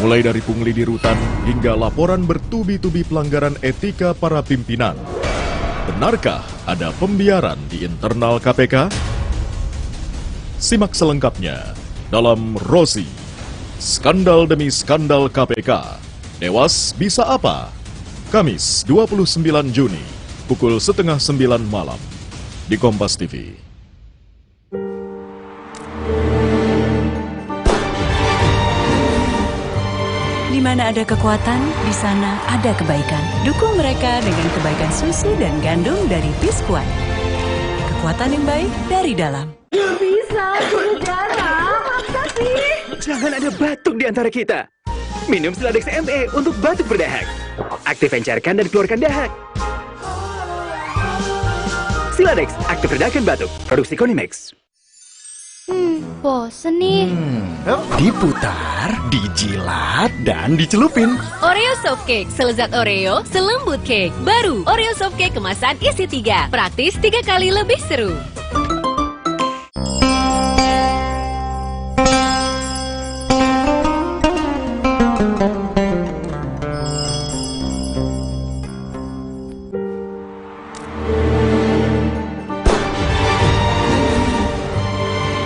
Mulai dari pungli di rutan hingga laporan bertubi-tubi pelanggaran etika para pimpinan. Benarkah ada pembiaran di internal KPK? Simak selengkapnya dalam Rosi, skandal demi skandal KPK. Dewas bisa apa? Kamis 29 Juni, pukul 8:30 malam di Kompas TV. Di mana ada kekuatan, di sana ada kebaikan. Dukung mereka dengan kebaikan susu dan gandum dari Biskuat. Kekuatan yang baik dari dalam. Bisa, udara, masa sih? Jangan ada batuk di antara kita. Minum Siladex ME untuk batuk berdahak. Aktif encerkan dan keluarkan dahak. Siladex, aktif redakan batuk. Produksi Konimex. Bosen nih. Diputar, dijilat, dan dicelupin. Oreo Soft Cake, selezat Oreo, selembut cake. Baru, Oreo Soft Cake kemasan isi 3. Praktis 3 kali lebih seru.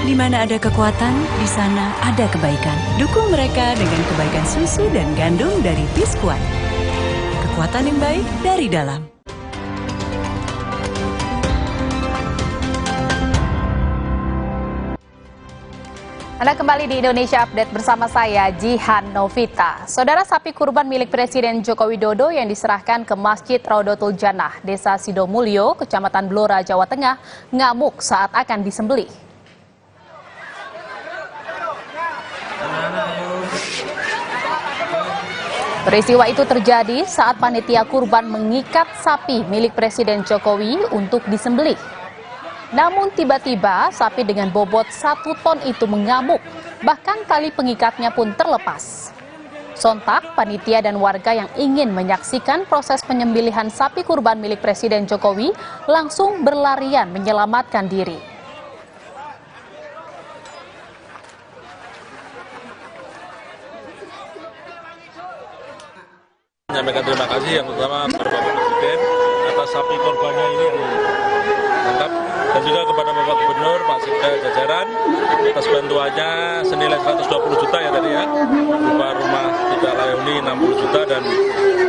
Di mana ada kekuatan, di sana ada kebaikan. Dukung mereka dengan kebaikan susu dan gandum dari Biskuat. Kekuatan yang baik dari dalam. Anda kembali di Indonesia Update bersama saya, Jihan Novita. Saudara, sapi kurban milik Presiden Joko Widodo yang diserahkan ke Masjid Raudatul Jannah, Desa Sidomulyo, Kecamatan Blora, Jawa Tengah, ngamuk saat akan disembelih. Peristiwa itu terjadi saat panitia kurban mengikat sapi milik Presiden Jokowi untuk disembelih. Namun tiba-tiba sapi dengan bobot 1 ton itu mengamuk, bahkan tali pengikatnya pun terlepas. Sontak, panitia dan warga yang ingin menyaksikan proses penyembelihan sapi kurban milik Presiden Jokowi langsung berlarian menyelamatkan diri. Menyampaikan terima kasih yang pertama kepada Bapak Presiden atas sapi korbannya ini lengkap Dan juga kepada Bapak Gubernur, Pak Sekda jajaran atas bantuannya senilai 120 juta ya tadi ya, berupa rumah tidak layak huni 60 juta dan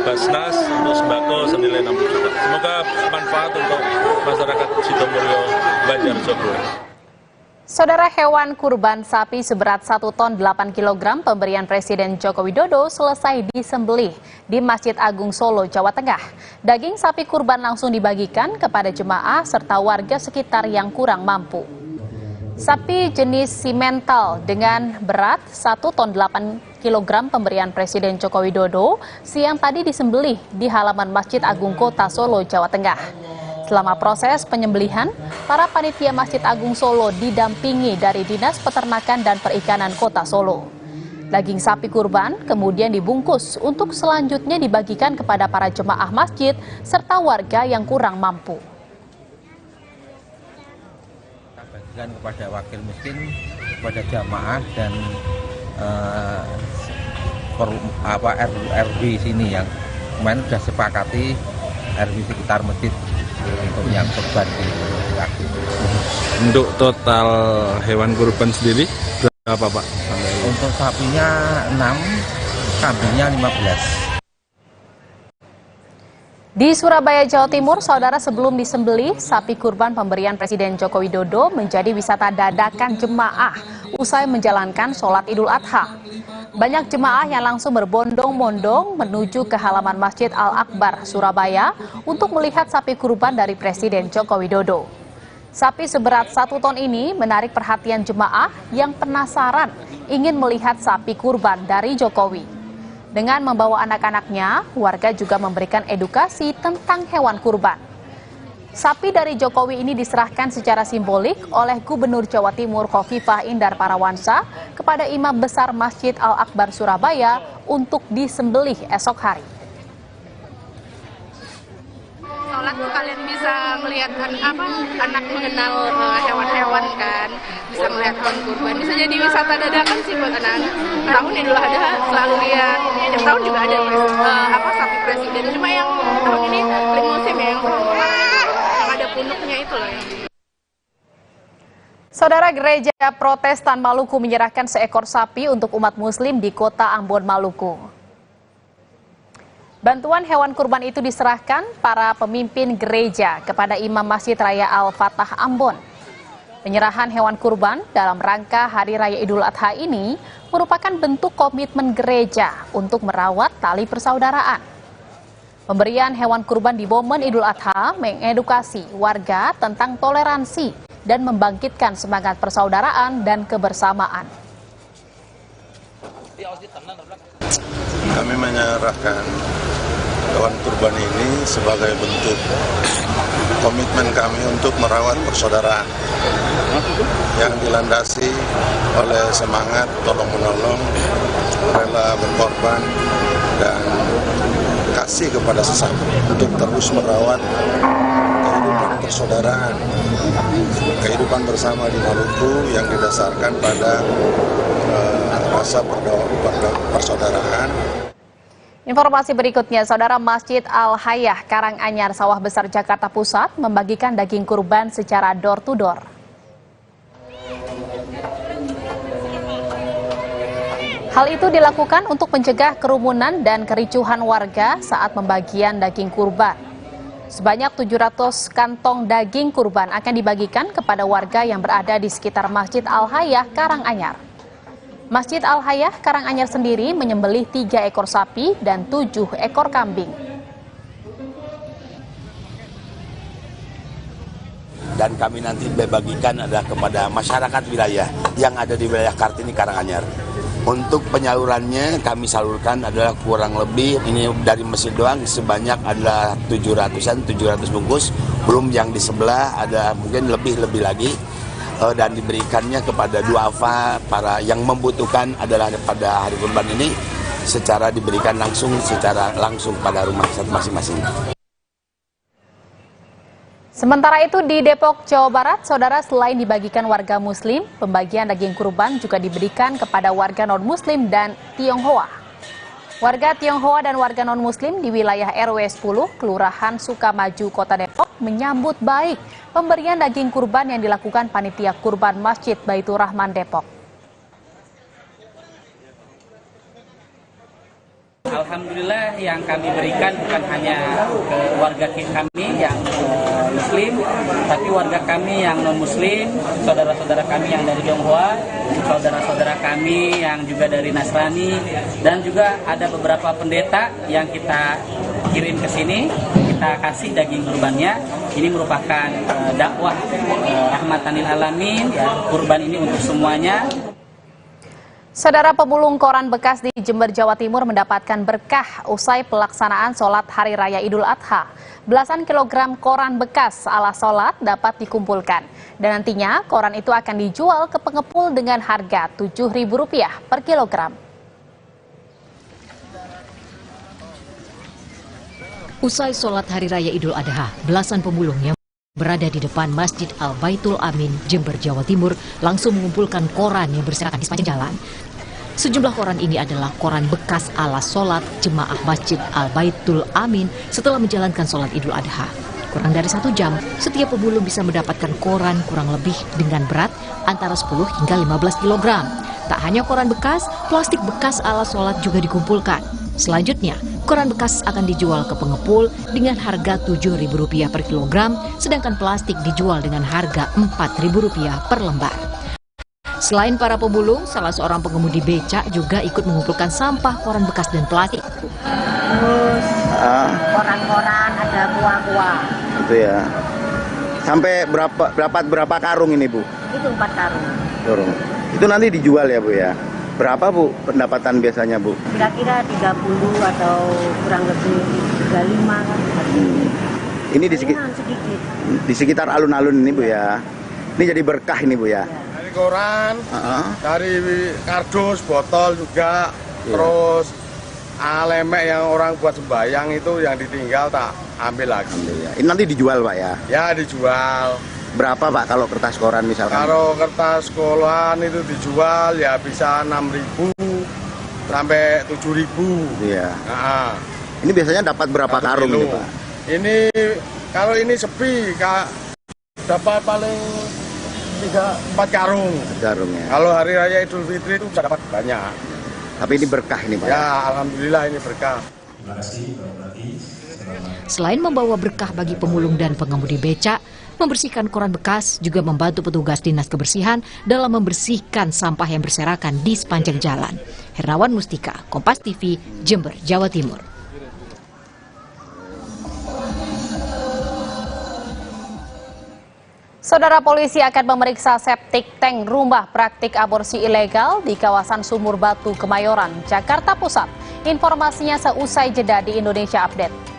Basnas untuk sembako senilai 60 juta. Semoga manfaat untuk masyarakat Sidomulyo, Banjarjogo. Saudara, hewan kurban sapi seberat 1 ton 8 kg pemberian Presiden Joko Widodo selesai disembelih di Masjid Agung Solo, Jawa Tengah. Daging sapi kurban langsung dibagikan kepada jemaah serta warga sekitar yang kurang mampu. Sapi jenis simental dengan berat 1 ton 8 kg pemberian Presiden Joko Widodo siang tadi disembelih di halaman Masjid Agung Kota Solo, Jawa Tengah. Selama proses penyembelihan, para panitia Masjid Agung Solo didampingi dari Dinas Peternakan dan Perikanan Kota Solo. Daging sapi kurban kemudian dibungkus untuk selanjutnya dibagikan kepada para jemaah masjid serta warga yang kurang mampu. Bagikan kepada wakil miskin, kepada jamaah dan RW sini yang kemarin sudah sepakati RW sekitar masjid untuk yang kurban lagi. Untuk total hewan kurban sendiri berapa Pak? Untuk sapinya 6, kambingnya 15. Di Surabaya, Jawa Timur, saudara, sebelum disembelih, sapi kurban pemberian Presiden Joko Widodo menjadi wisata dadakan jemaah usai menjalankan sholat Idul Adha. Banyak jemaah yang langsung berbondong-bondong menuju ke halaman Masjid Al-Akbar, Surabaya untuk melihat sapi kurban dari Presiden Joko Widodo. Sapi seberat 1 ton ini menarik perhatian jemaah yang penasaran ingin melihat sapi kurban dari Jokowi. Dengan membawa anak-anaknya, warga juga memberikan edukasi tentang hewan kurban. Sapi dari Jokowi ini diserahkan secara simbolik oleh Gubernur Jawa Timur Khofifah Indar Parawansa kepada Imam Besar Masjid Al-Akbar Surabaya untuk disembelih esok hari. Sholat tuh kalian bisa melihat anak mengenal hewan-hewan kan, bisa melihat hewan kurban, bisa jadi wisata dadakan sih buat anak-anak. Tahun Idul Adha selalu lihat, tiap tahun juga ada sapi presiden, cuma yang tahun ini paling musim ya yang ada punuknya itu loh. Saudara, Gereja Protestan Maluku menyerahkan seekor sapi untuk umat muslim di kota Ambon, Maluku. Bantuan hewan kurban itu diserahkan para pemimpin gereja kepada Imam Masjid Raya Al-Fatah Ambon. Penyerahan hewan kurban dalam rangka Hari Raya Idul Adha ini merupakan bentuk komitmen gereja untuk merawat tali persaudaraan. Pemberian hewan kurban di momen Idul Adha mengedukasi warga tentang toleransi dan membangkitkan semangat persaudaraan dan kebersamaan. Kami menyerahkan hewan kurban ini sebagai bentuk komitmen kami untuk merawat persaudaraan yang dilandasi oleh semangat tolong-menolong, rela berkorban, dan kasih kepada sesama untuk terus merawat kehidupan persaudaraan, kehidupan bersama di Maluku yang didasarkan pada rasa persaudaraan. Informasi berikutnya, saudara, Masjid Al-Hayah Karanganyar, Sawah Besar, Jakarta Pusat membagikan daging kurban secara door to door. Hal itu dilakukan untuk mencegah kerumunan dan kericuhan warga saat pembagian daging kurban. Sebanyak 700 kantong daging kurban akan dibagikan kepada warga yang berada di sekitar Masjid Al-Hayah Karanganyar. Masjid Al-Hayah Karanganyar sendiri menyembelih 3 ekor sapi dan 7 ekor kambing. Dan kami nanti bagikan adalah kepada masyarakat wilayah yang ada di wilayah Kartini Karanganyar. Untuk penyalurannya kami salurkan adalah kurang lebih, ini dari masjid doang sebanyak adalah 700 bungkus, belum yang di sebelah ada mungkin lebih lagi. Dan diberikannya kepada duafa para yang membutuhkan adalah pada hari kurban ini secara diberikan secara langsung pada rumah masing-masing. Sementara itu di Depok, Jawa Barat, saudara, selain dibagikan warga muslim, pembagian daging kurban juga diberikan kepada warga non-muslim dan Tionghoa. Warga Tionghoa dan warga non-muslim di wilayah RW 10, Kelurahan Sukamaju, Kota Depok, menyambut baik pemberian daging kurban yang dilakukan panitia kurban Masjid Baitur Rahman Depok. Alhamdulillah yang kami berikan bukan hanya ke warga kami yang muslim, tapi warga kami yang non-muslim, saudara-saudara kami yang dari Tionghoa, saudara-saudara kami yang juga dari Nasrani, dan juga ada beberapa pendeta yang kita kirim ke sini, kita kasih daging kurbannya. Ini merupakan dakwah rahmatan lil alamin, ya, kurban ini untuk semuanya. Saudara, pemulung koran bekas di Jember, Jawa Timur mendapatkan berkah usai pelaksanaan sholat Hari Raya Idul Adha. Belasan kilogram koran bekas ala sholat dapat dikumpulkan. Dan nantinya koran itu akan dijual ke pengepul dengan harga Rp7.000 per kilogram. Usai sholat Hari Raya Idul Adha, belasan pemulung yang berada di depan Masjid Al-Baitul Amin, Jember, Jawa Timur, langsung mengumpulkan koran yang berserakan di sepanjang jalan. Sejumlah koran ini adalah koran bekas ala sholat jemaah Masjid Al-Baitul Amin setelah menjalankan sholat Idul Adha. Kurang dari 1 jam, setiap pemulung bisa mendapatkan koran kurang lebih dengan berat antara 10 hingga 15 kg. Tak hanya koran bekas, plastik bekas ala sholat juga dikumpulkan. Selanjutnya, koran bekas akan dijual ke pengepul dengan harga Rp7.000 per kilogram, sedangkan plastik dijual dengan harga Rp4.000 per lembar. Selain para pemulung, salah seorang pengemudi becak juga ikut mengumpulkan sampah koran bekas dan plastik. Terus koran-koran, ada kuah-kuah. Itu ya. Sampai berapa karung ini, Bu? Itu 4 karung. Itu nanti dijual ya, Bu ya? Berapa, Bu, pendapatan biasanya, Bu? Kira-kira 30 atau kurang lebih 35 kan. Ini di sekitar alun-alun ini, Bu ya. Ini jadi berkah ini, Bu ya. Dari koran, dari kardus, botol juga, terus lemek yang orang buat sembayang itu yang ditinggal tak ambil lagi. Ini nanti dijual, Pak ya? Ya, dijual. Berapa, Pak, kalau kertas koran misalkan? Kalau kertas koran itu dijual ya bisa 6.000 sampai 7.000. Iya. Nah, ini biasanya dapat berapa karung ini, Pak? Ini kalau ini sepi, Kak, dapat paling 3-4 karung. Karung ya. Kalau Hari Raya Idul Fitri itu bisa dapat banyak. Tapi ini berkah ini, Pak? Ya, alhamdulillah ini berkah. Terima kasih, Pak Bupati. Selain membawa berkah bagi pemulung dan pengemudi becak, membersihkan koran bekas juga membantu petugas Dinas Kebersihan dalam membersihkan sampah yang berserakan di sepanjang jalan. Hernawan Mustika, Kompas TV, Jember, Jawa Timur. Saudara, polisi akan memeriksa septic tank rumah praktik aborsi ilegal di kawasan Sumur Batu, Kemayoran, Jakarta Pusat. Informasinya seusai jeda di Indonesia Update.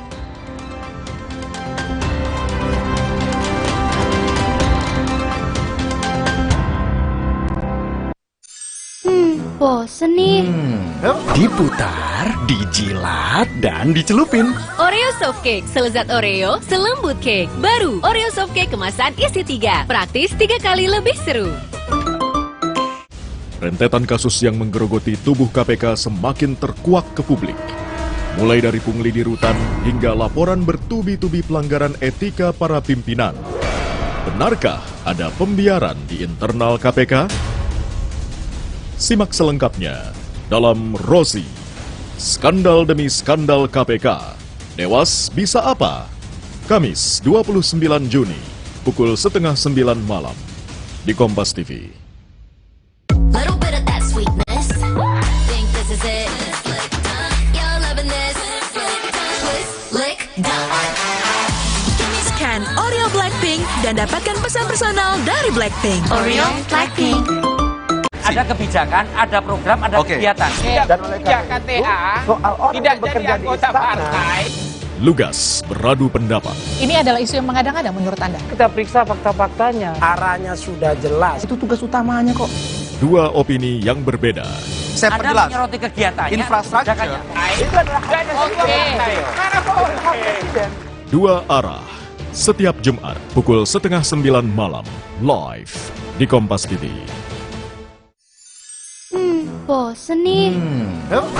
Bosen nih. Diputar, dijilat, dan dicelupin. Oreo Soft Cake, selezat Oreo, selembut cake. Baru, Oreo Soft Cake kemasan isi 3. Praktis 3 kali lebih seru. Rentetan kasus yang menggerogoti tubuh KPK semakin terkuak ke publik. Mulai dari pungli di rutan hingga laporan bertubi-tubi pelanggaran etika para pimpinan. Benarkah ada pembiaran di internal KPK? Simak selengkapnya dalam Rozi, skandal demi skandal KPK. Dewas bisa apa? Kamis 29 Juni, pukul 8:30 malam di Kompas TV. Scan Oreo Blackpink dan dapatkan pesan personal dari Blackpink. Oreo Blackpink. Ada kebijakan, ada program, ada kegiatan. Dan oleh KTA tidak jadi anggota partai. Lugas beradu pendapat. Ini adalah isu yang mengadang-adang menurut Anda? Kita periksa fakta-faktanya. Arahnya sudah jelas. Itu tugas utamanya kok. Dua opini yang berbeda. Saya perjelas. Anda menyoroti kegiatannya, infrastruktur. Itu adalah Dua arah. Setiap Jumat pukul 8:30 malam live di Kompas TV. Bosen nih.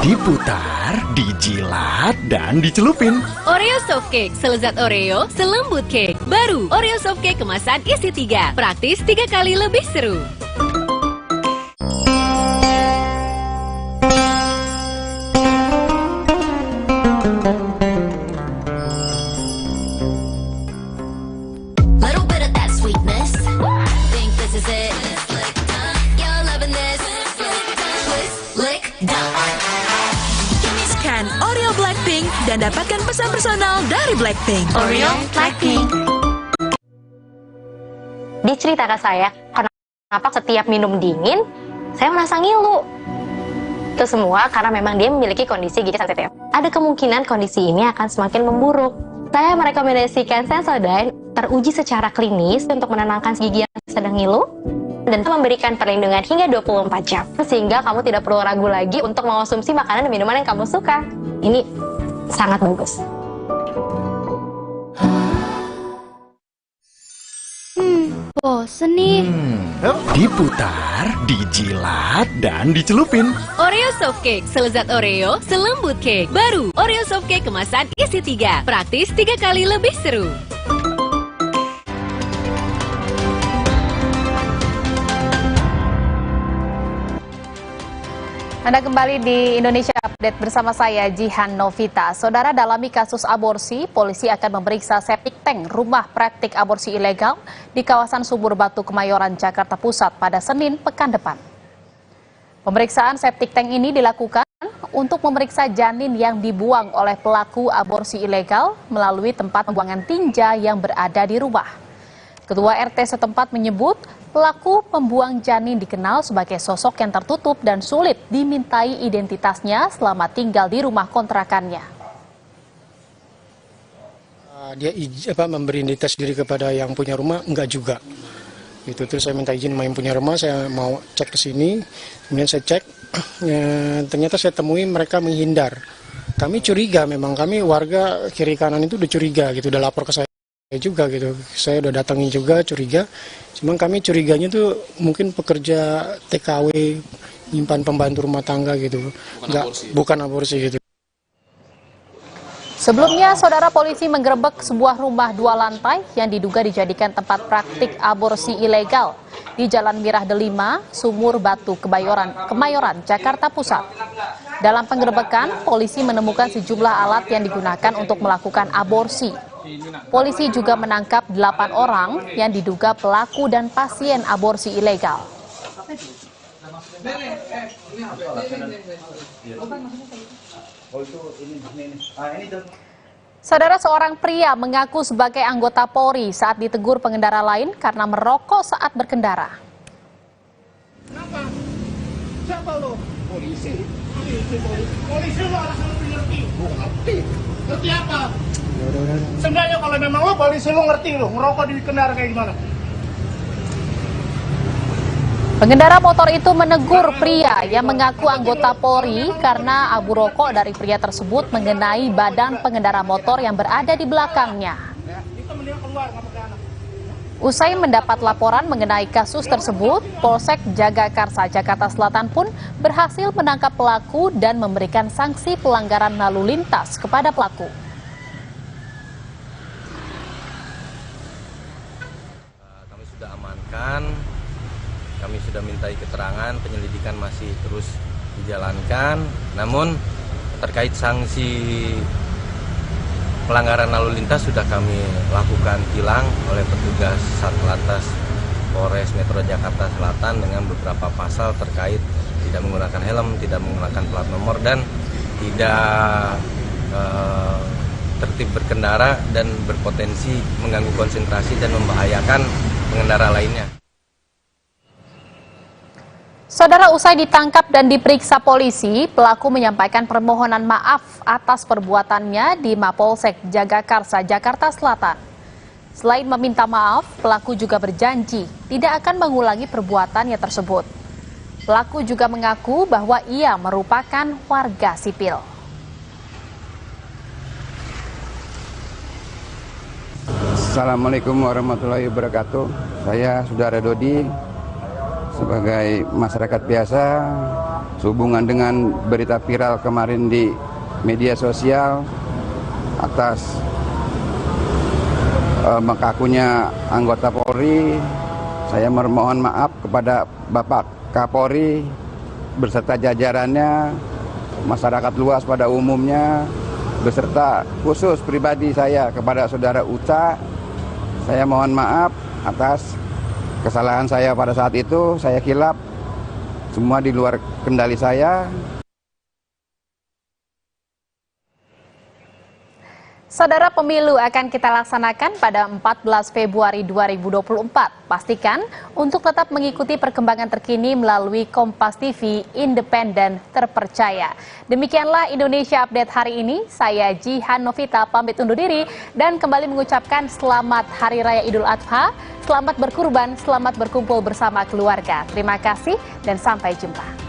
Diputar, dijilat, dan dicelupin. Oreo Soft Cake, selezat Oreo, selembut cake. Baru Oreo Softcake kemasan isi 3. Praktis 3 kali lebih seru. Oreo Blackpink dan dapatkan pesan personal dari Blackpink. Oreo Blackpink. Diceritakan saya, kenapa setiap minum dingin, saya merasa ngilu. Itu semua karena memang dia memiliki kondisi gigi sensitif. Ada kemungkinan kondisi ini akan semakin memburuk. Saya merekomendasikan Sensodyne teruji secara klinis untuk menenangkan gigi yang sedang ngilu dan memberikan perlindungan hingga 24 jam. Sehingga kamu tidak perlu ragu lagi untuk mengonsumsi makanan dan minuman yang kamu suka. Ini sangat bagus. Bosen nih. Diputar, dijilat, dan dicelupin. Oreo Softcake, selezat Oreo, selembut cake. Baru Oreo Softcake kemasan isi 3. Praktis 3 kali lebih seru. Anda kembali di Indonesia Update bersama saya Jihan Novita. Saudara, dalami kasus aborsi, polisi akan memeriksa septic tank rumah praktik aborsi ilegal di kawasan Sumur Batu, Kemayoran, Jakarta Pusat pada Senin pekan depan. Pemeriksaan septic tank ini dilakukan untuk memeriksa janin yang dibuang oleh pelaku aborsi ilegal melalui tempat pembuangan tinja yang berada di rumah. Ketua RT setempat menyebut pelaku pembuang janin dikenal sebagai sosok yang tertutup dan sulit dimintai identitasnya selama tinggal di rumah kontrakannya. Dia memberi identitas diri kepada yang punya rumah, enggak juga. Gitu, terus saya minta izin sama yang punya rumah, saya mau cek ke sini, kemudian saya cek, ternyata saya temui mereka menghindar. Kami curiga, memang kami warga kiri kanan itu udah curiga gitu, udah lapor ke saya juga gitu, saya udah datangi juga curiga, cuman kami curiganya tuh mungkin pekerja TKW, nyimpan pembantu rumah tangga gitu, bukan aborsi gitu. Sebelumnya, saudara, polisi menggerebek sebuah rumah 2 lantai yang diduga dijadikan tempat praktik aborsi ilegal di Jalan Mirah Delima, Sumur Batu, Kemayoran, Jakarta Pusat. Dalam penggerebekan, polisi menemukan sejumlah alat yang digunakan untuk melakukan aborsi. Polisi juga menangkap 8 orang yang diduga pelaku dan pasien aborsi ilegal. Saudara, seorang pria mengaku sebagai anggota Polri saat ditegur pengendara lain karena merokok saat berkendara. Kenapa? Siapa lo? Polisi. Polisi lo harus ngerti. Ngerti apa? Sebenarnya kalau memang lo polisi lo ngerti lo ngerokok di kendaraan kayak gimana? Pengendara motor itu menegur pria yang mengaku anggota Polri karena abu rokok dari pria tersebut mengenai badan pengendara motor yang berada di belakangnya. Usai mendapat laporan mengenai kasus tersebut, Polsek Jagakarsa, Jakarta Selatan pun berhasil menangkap pelaku dan memberikan sanksi pelanggaran lalu lintas kepada pelaku. Kami sudah amankan, kami sudah mintai keterangan, penyelidikan masih terus dijalankan. Namun terkait sanksi pelanggaran lalu lintas sudah kami lakukan tilang oleh petugas Satlantas Polres Metro Jakarta Selatan dengan beberapa pasal terkait tidak menggunakan helm, tidak menggunakan plat nomor, dan tidak tertib berkendara dan berpotensi mengganggu konsentrasi dan membahayakan pengendara lainnya. Saudara, usai ditangkap dan diperiksa polisi, pelaku menyampaikan permohonan maaf atas perbuatannya di Mapolsek Jagakarsa, Jakarta Selatan. Selain meminta maaf, pelaku juga berjanji tidak akan mengulangi perbuatannya tersebut. Pelaku juga mengaku bahwa ia merupakan warga sipil. Assalamualaikum warahmatullahi wabarakatuh. Saya Saudara Dodi, sebagai masyarakat biasa, sehubungan dengan berita viral kemarin di media sosial atas mengakunya anggota Polri. Saya memohon maaf kepada Bapak Kapolri beserta jajarannya, masyarakat luas pada umumnya, beserta khusus pribadi saya kepada saudara Uca. Saya mohon maaf atas kesalahan saya pada saat itu. Saya khilaf, semua di luar kendali saya. Saudara, pemilu akan kita laksanakan pada 14 Februari 2024. Pastikan untuk tetap mengikuti perkembangan terkini melalui Kompas TV, independen, terpercaya. Demikianlah Indonesia Update hari ini. Saya Jihan Novita pamit undur diri dan kembali mengucapkan selamat Hari Raya Idul Adha, selamat berkurban, selamat berkumpul bersama keluarga. Terima kasih dan sampai jumpa.